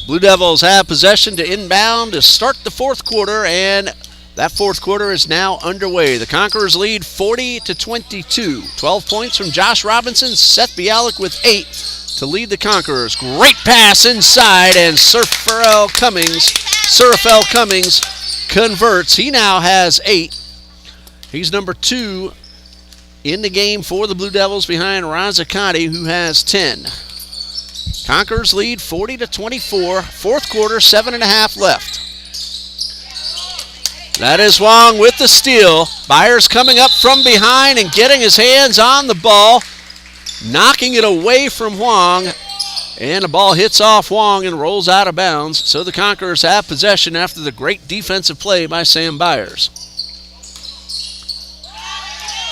Blue Devils have possession to inbound to start the fourth quarter, and that fourth quarter is now underway. The Conquerors lead 40-22. 12 points from Josh Robinson, Seth Bialik with 8 to lead the Conquerors. Great pass inside, and Surfel Cummings converts. He now has 8. He's number 2 in the game for the Blue Devils behind Razzacati, who has 10. Conquerors lead 40-24. Fourth quarter, 7.5 left. That is Wong with the steal. Byers coming up from behind and getting his hands on the ball, knocking it away from Huang. And the ball hits off Wong and rolls out of bounds. So the Conquerors have possession after the great defensive play by Sam Byers.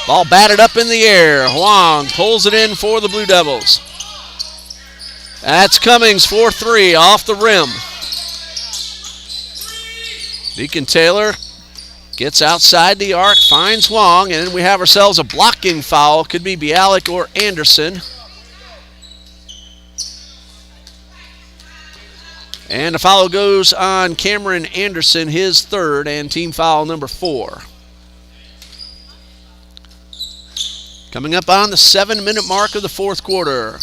Ball batted up in the air. Huang pulls it in for the Blue Devils. That's Cummings for 3 off the rim. Deacon Taylor gets outside the arc, finds Wong, and then we have ourselves a blocking foul. Could be Bialik or Anderson. And the foul goes on Cameron Anderson, his third, and team foul number 4. Coming up on the 7-minute mark of the fourth quarter.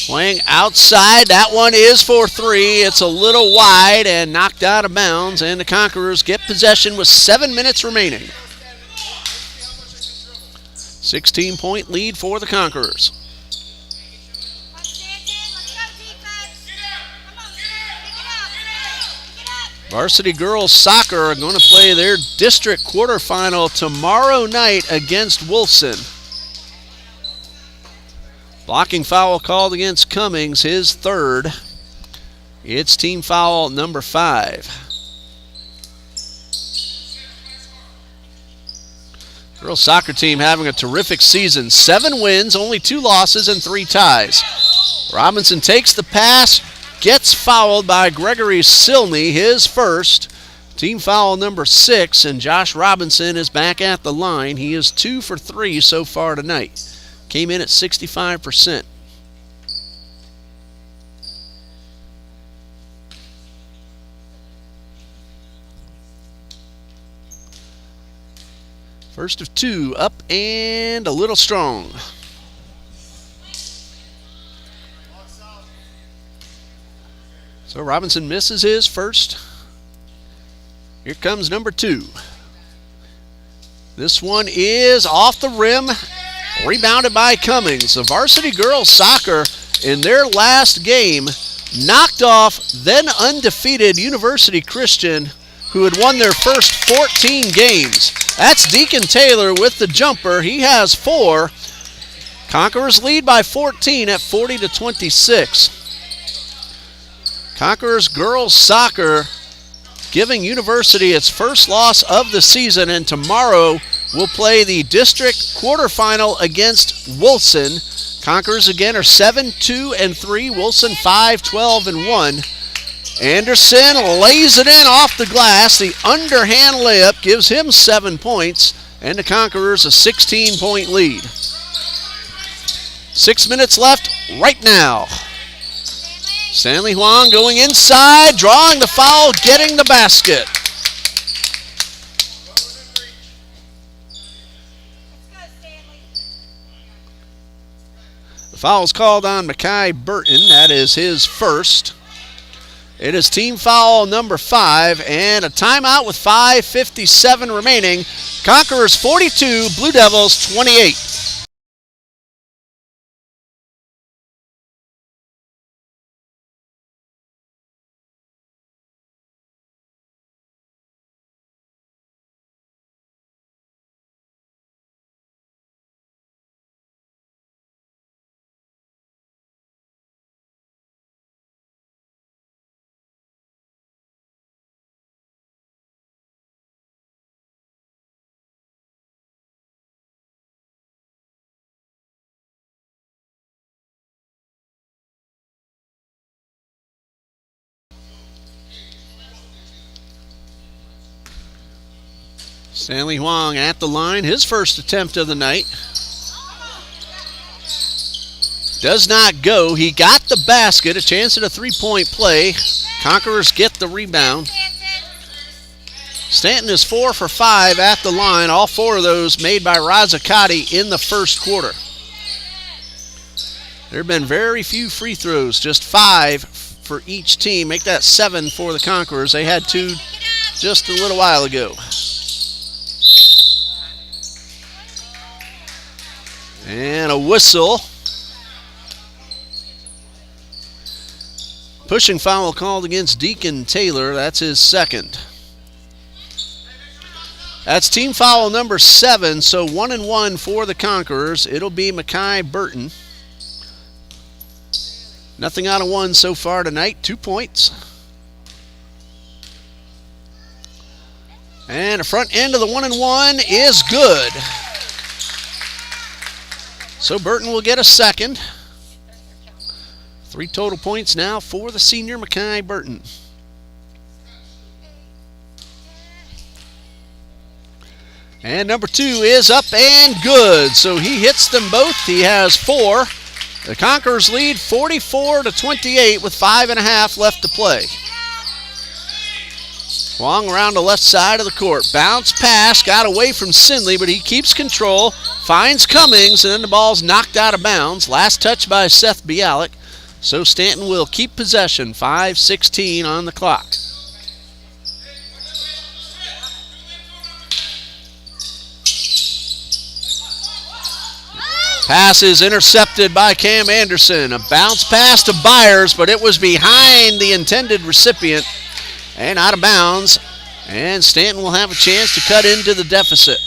Playing outside, that one is for 3. It's a little wide and knocked out of bounds, and the Conquerors get possession with 7 minutes remaining. 16-point lead for the Conquerors. Varsity girls soccer are going to play their district quarterfinal tomorrow night against Wolfson. Blocking foul called against Cummings, his third. It's team foul number 5. Girls soccer team having a terrific season. 7 wins, only 2 losses, and 3 ties. Robinson takes the pass, gets fouled by Gregory Silney, his first. Team foul number 6, and Josh Robinson is back at the line. He is 2 for 3 so far tonight. Came in at 65%. First of 2, up and a little strong. So Robinson misses his first. Here comes number 2. This one is off the rim, rebounded by Cummings. The varsity girls soccer in their last game knocked off then undefeated University Christian, who had won their first 14 games. That's Deacon Taylor with the jumper. He has 4. Conquerors lead by 14 at 40-26. Conquerors girls soccer giving University its first loss of the season, and tomorrow will play the district quarterfinal against Wilson. Conquerors again are 7-2-3. Wilson 5-12-1. Anderson lays it in off the glass. The underhand layup gives him 7 points, and the Conquerors a 16-point lead. 6 minutes left right now. Stanley Huang going inside, drawing the foul, getting the basket. The foul is called on Mackay Burton. That is his first. It is team foul number 5 and a timeout with 5:57 remaining. Conquerors 42, Blue Devils 28. Stanley Huang at the line, his first attempt of the night. Does not go. He got the basket, a chance at a three-point play. Conquerors get the rebound. Stanton is 4 for 5 at the line, all 4 of those made by Razzacati in the first quarter. There have been very few free throws, just 5 for each team. Make that 7 for the Conquerors. They had 2 just a little while ago. And a whistle. Pushing foul called against Deacon Taylor. That's his second. That's team foul number 7, so 1-1 for the Conquerors. It'll be Mackay Burton. Nothing out of 1 so far tonight, 2 points. And the front end of the 1-1 is good. So Burton will get a second. 3 total points now for the senior Mackay Burton. And number 2 is up and good. So he hits them both. He has 4. The Conquerors lead 44-28 with 5.5 left to play. Huang around the left side of the court. Bounce pass, got away from Sinley, but he keeps control. Finds Cummings, and then the ball's knocked out of bounds. Last touch by Seth Bialik. So Stanton will keep possession. 5:16 on the clock. Pass is intercepted by Cam Anderson. A bounce pass to Byers, but it was behind the intended recipient and out of bounds. And Stanton will have a chance to cut into the deficit.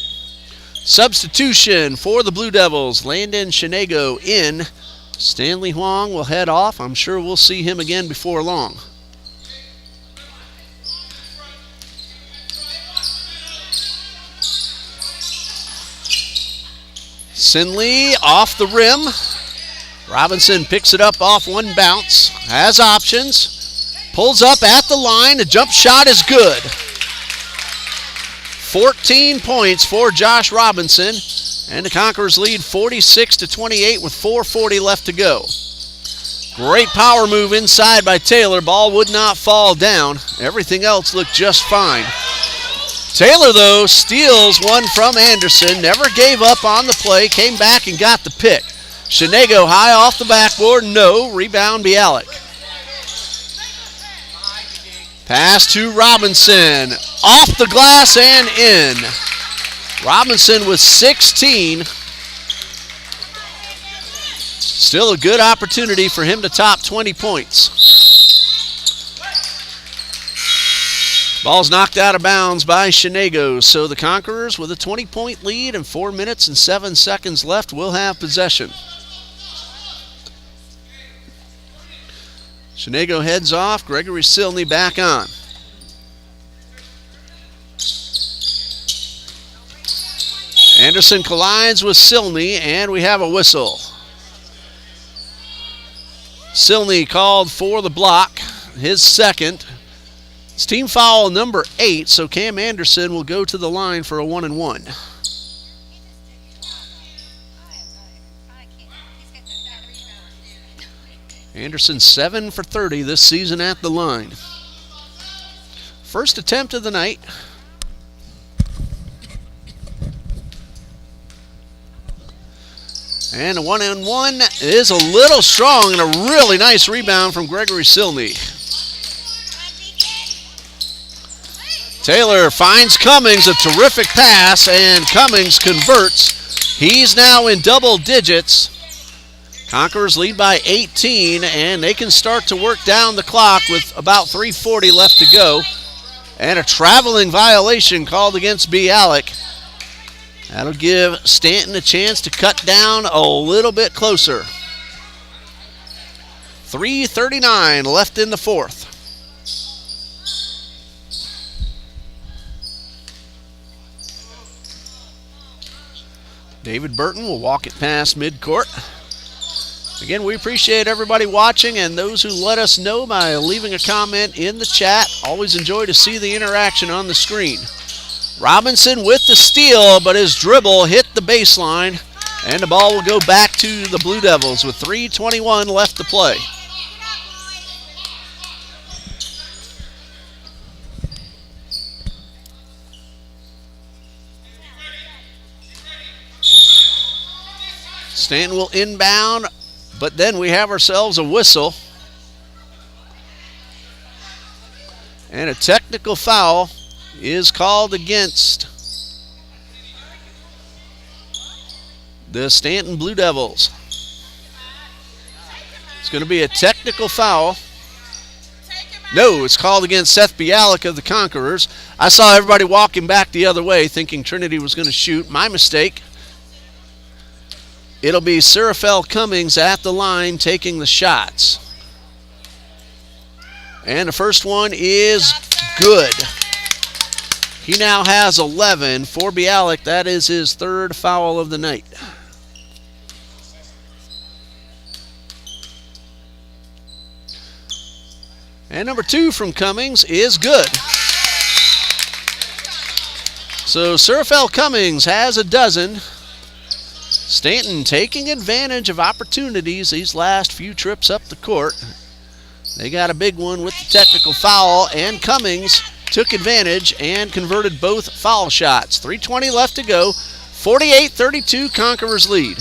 Substitution for the Blue Devils. Landon Shinego in. Stanley Huang will head off. I'm sure we'll see him again before long. Sinley off the rim. Robinson picks it up off one bounce. Has options. Pulls up at the line. The jump shot is good. 14 points for Josh Robinson. And the Conquerors lead 46-28 with 4:40 left to go. Great power move inside by Taylor. Ball would not fall down. Everything else looked just fine. Taylor, though, steals one from Anderson. Never gave up on the play. Came back and got the pick. Shinego high off the backboard. No. Rebound Bialik. Pass to Robinson. Off the glass and in. Robinson with 16. Still a good opportunity for him to top 20 points. Ball's knocked out of bounds by Shinego, so the Conquerors with a 20-point lead and 4 minutes and 7 seconds left will have possession. Shinego heads off, Gregory Silney back on. Anderson collides with Silney, and we have a whistle. Silney called for the block, his second. It's team foul number 8, so Cam Anderson will go to the line for a 1-and-1. Anderson 7 for 30 this season at the line. First attempt of the night. And a 1-and-1 is a little strong, and a really nice rebound from Gregory Silney. Taylor finds Cummings, a terrific pass, and Cummings converts. He's now in double digits. Conquerors lead by 18, and they can start to work down the clock with about 3:40 left to go. And a traveling violation called against Bialik. That'll give Stanton a chance to cut down a little bit closer. 3:39 left in the fourth. David Burton will walk it past midcourt. Again, we appreciate everybody watching and those who let us know by leaving a comment in the chat. Always enjoy to see the interaction on the screen. Robinson with the steal, but his dribble hit the baseline, and the ball will go back to the Blue Devils with 3:21 left to play. Stanton will inbound, but then we have ourselves a whistle. And a technical foul is called against the Stanton Blue Devils. It's going to be a technical foul. No, it's called against Seth Bialik of the Conquerors. I saw everybody walking back the other way thinking Trinity was going to shoot. My mistake. It'll be Serafel Cummings at the line taking the shots. And the first one is good. He now has 11 for Bialik. That is his third foul of the night. And number 2 from Cummings is good. So Serafel Cummings has a dozen. Stanton taking advantage of opportunities these last few trips up the court. They got a big one with the technical foul, and Cummings took advantage and converted both foul shots. 3:20 left to go. 48-32 Conquerors lead.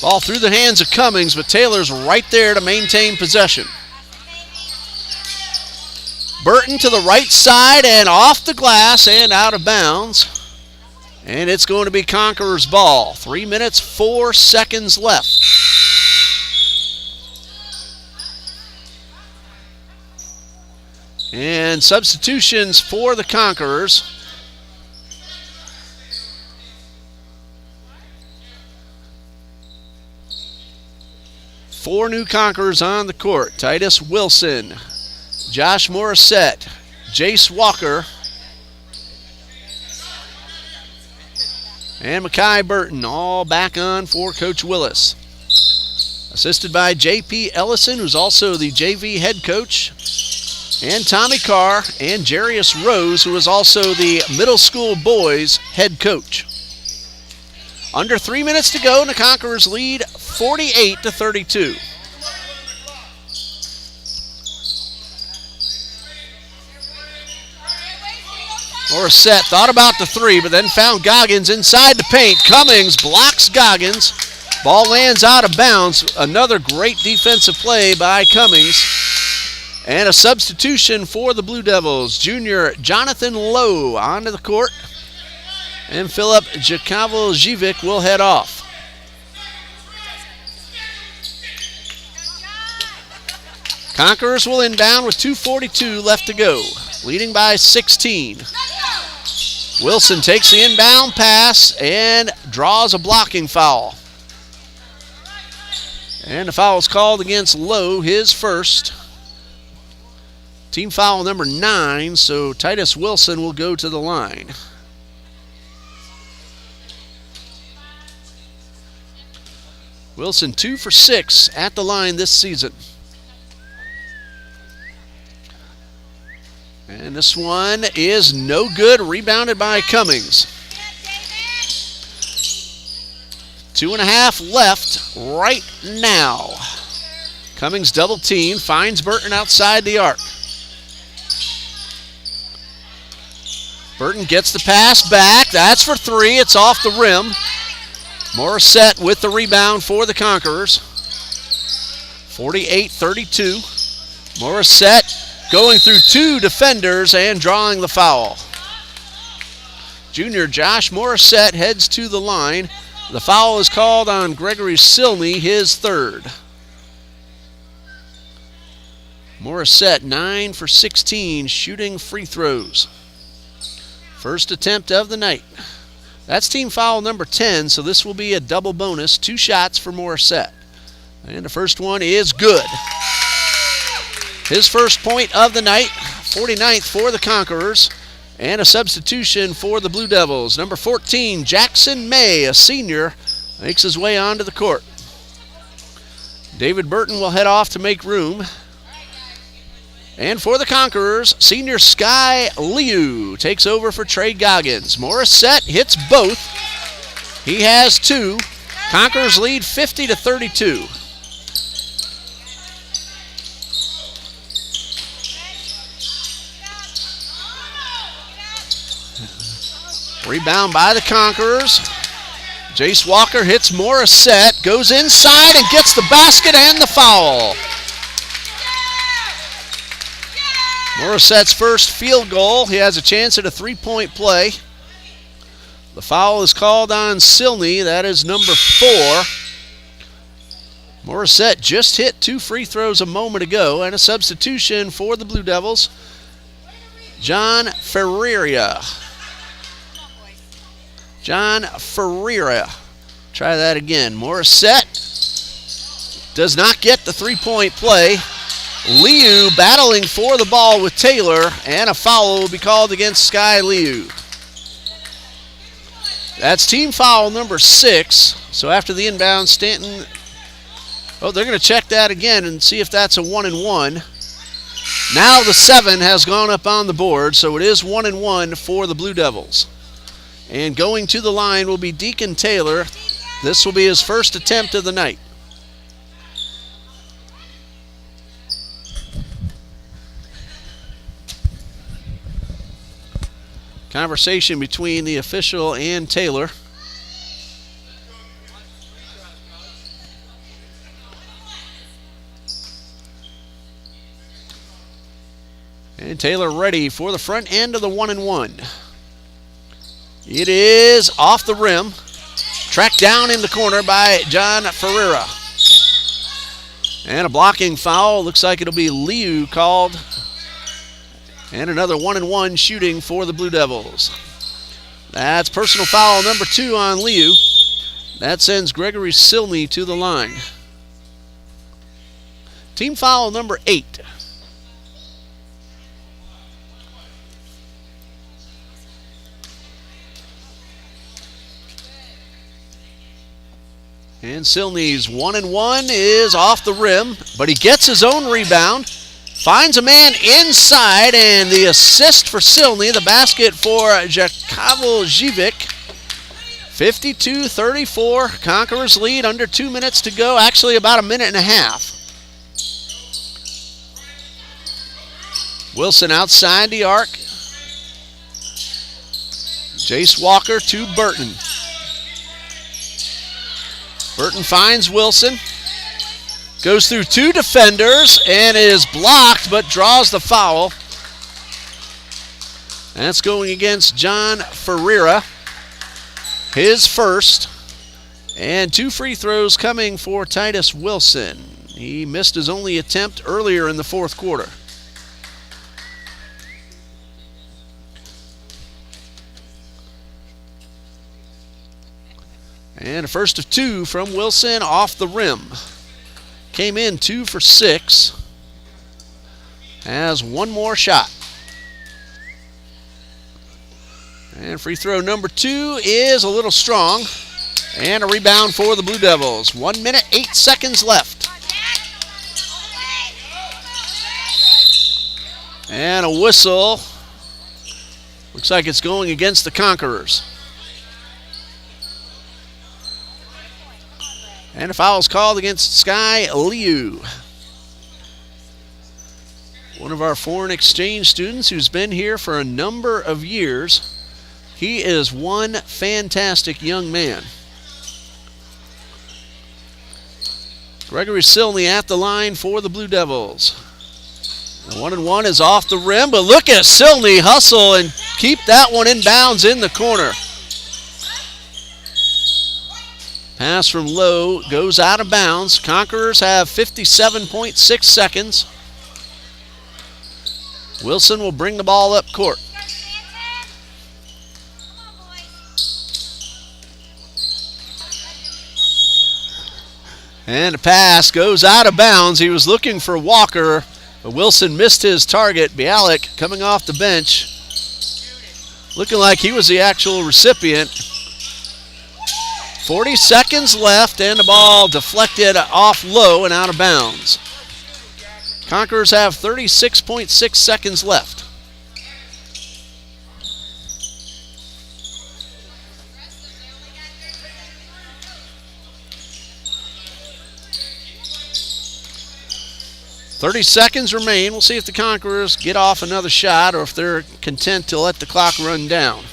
Ball through the hands of Cummings, but Taylor's right there to maintain possession. Burton to the right side and off the glass and out of bounds. And it's going to be Conquerors ball. 3 minutes, 4 seconds left. And substitutions for the Conquerors. Four new Conquerors on the court. Titus Wilson, Josh Morissette, Jace Walker, and Makai Burton, all back on for Coach Willis. Assisted by J.P. Ellison, who's also the JV head coach. and Tommy Carr and Jarius Rose, who is also the middle school boys head coach. Under 3 minutes to go, and the Conquerors lead 48-32. Morissette thought about the three, but then found Goggins inside the paint. Cummings blocks Goggins. Ball lands out of bounds. Another great defensive play by Cummings. And a substitution for the Blue Devils. Junior Jonathan Lowe onto the court. And Philip Jakovo-Jivic will head off. Conquerors will inbound with 2:42 left to go, leading by 16. Wilson takes the inbound pass and draws a blocking foul. And the foul is called against Lowe, his first. Team foul number 9, so Titus Wilson will go to the line. Wilson 2 for 6 at the line this season. And this one is no good, rebounded by Cummings. 2.5 left right now. Cummings double team, finds Burton outside the arc. Burton gets the pass back, that's for 3, it's off the rim. Morissette with the rebound for the Conquerors. 48-32. Morissette going through 2 defenders and drawing the foul. Junior Josh Morissette heads to the line. The foul is called on Gregory Silney, his third. Morissette 9 for 16 shooting free throws. First attempt of the night. That's team foul number 10, so this will be a double bonus. 2 shots for Morissette. And the first one is good. His first point of the night, 49th for the Conquerors. And a substitution for the Blue Devils. Number 14, Jackson May, a senior, makes his way onto the court. David Burton will head off to make room. And for the Conquerors, senior Sky Liu takes over for Trey Goggins. Morissette hits both. He has 2. Conquerors lead 50-32. Rebound by the Conquerors. Jace Walker hits Morissette, goes inside and gets the basket and the foul. Morissette's first field goal. He has a chance at a 3-point play. The foul is called on Silney. That is number 4. Morissette just hit 2 free throws a moment ago, and a substitution for the Blue Devils. John Ferreira. Try that again. Morissette does not get the 3-point play. Liu battling for the ball with Taylor, and a foul will be called against Sky Liu. That's team foul number 6. So after the inbound, Stanton, they're going to check that again and see if that's a 1-and-1. Now the 7 has gone up on the board, so it is 1-and-1 for the Blue Devils. And going to the line will be Deacon Taylor. This will be his first attempt of the night. Conversation between the official and Taylor. And Taylor ready for the front end of the 1-and-1. It is off the rim. Tracked down in the corner by John Ferreira. And a blocking foul. Looks like it'll be Liu called. And another 1-and-1 shooting for the Blue Devils. That's personal foul number 2 on Liu. That sends Gregory Silney to the line. Team foul number 8. And Silney's 1-and-1 is off the rim, but he gets his own rebound. Finds a man inside, and the assist for Silney, the basket for Jakovljevic. 52-34, Conquerors lead, under 2 minutes to go, actually about a minute and a half. Wilson outside the arc. Jace Walker to Burton. Burton finds Wilson. Goes through 2 defenders and is blocked, but draws the foul. That's going against John Ferreira. His first. And 2 free throws coming for Titus Wilson. He missed his only attempt earlier in the fourth quarter. And a first of 2 from Wilson off the rim. Came in 2 for 6. Has 1 more shot. And free throw number 2 is a little strong. And a rebound for the Blue Devils. 1 minute, 8 seconds left. And a whistle. Looks like it's going against the Conquerors. And a foul is called against Sky Liu. One of our foreign exchange students who's been here for a number of years. He is one fantastic young man. Gregory Silney at the line for the Blue Devils. The 1-and-1 is off the rim, but look at Silney hustle and keep that one in bounds in the corner. Pass from Lowe goes out of bounds. Conquerors have 57.6 seconds. Wilson will bring the ball up court. And the pass goes out of bounds. He was looking for Walker, but Wilson missed his target. Bialik coming off the bench, looking like he was the actual recipient. 40 seconds left, and the ball deflected off Low and out of bounds. Conquerors have 36.6 seconds left. .30 seconds remain. We'll see if the Conquerors get off another shot or if they're content to let the clock run down.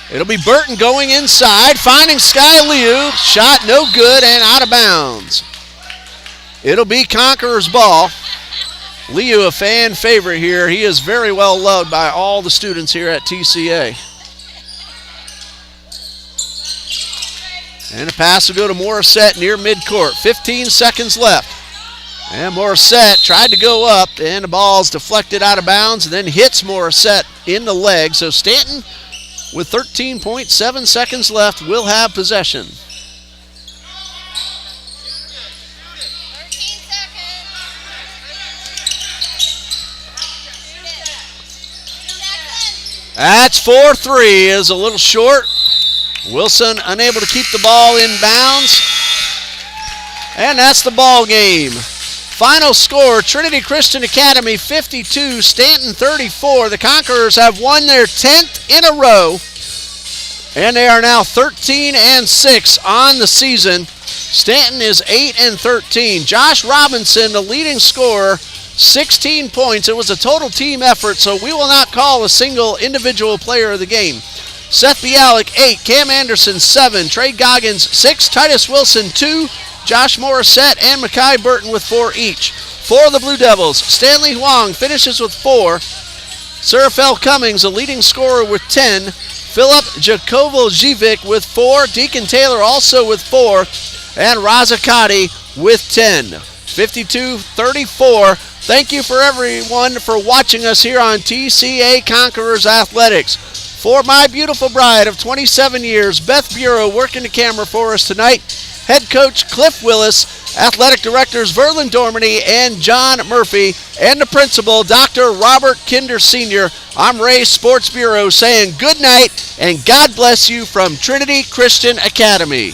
It'll be Burton going inside, finding Sky Liu. Shot no good and out of bounds. It'll be Conquerors ball. Liu, a fan favorite here. He is very well loved by all the students here at TCA. And a pass will go to Morissette near midcourt. 15 seconds left. And Morissette tried to go up, and the ball's deflected out of bounds and then hits Morissette in the leg. So Stanton, with 13.7 seconds left, will have possession. 13 seconds. That's 4-3, is a little short. Wilson unable to keep the ball in bounds. And that's the ball game. Final score, Trinity Christian Academy 52, Stanton 34. The Conquerors have won their 10th in a row, and they are now 13-6 on the season. Stanton is 8-13. Josh Robinson, the leading scorer, 16 points. It was a total team effort, so we will not call a single individual player of the game. Seth Bialik, 8. Cam Anderson, 7. Trey Goggins, 6. Titus Wilson, 2. Josh Morissette and Makai Burton with 4 each. For the Blue Devils, Stanley Huang finishes with 4. Serafel Cummings, a leading scorer, with 10. Philip Jakovljevic with 4. Deacon Taylor also with 4. And Razakati with 10. 52-34. Thank you for everyone for watching us here on TCA Conquerors Athletics. For my beautiful bride of 27 years, Beth Bureau working the camera for us tonight. Head coach Cliff Willis, athletic directors Verlin Dormany and John Murphy, and the principal, Dr. Robert Kinder Sr. I'm Ray Sports Bureau saying good night and God bless you from Trinity Christian Academy.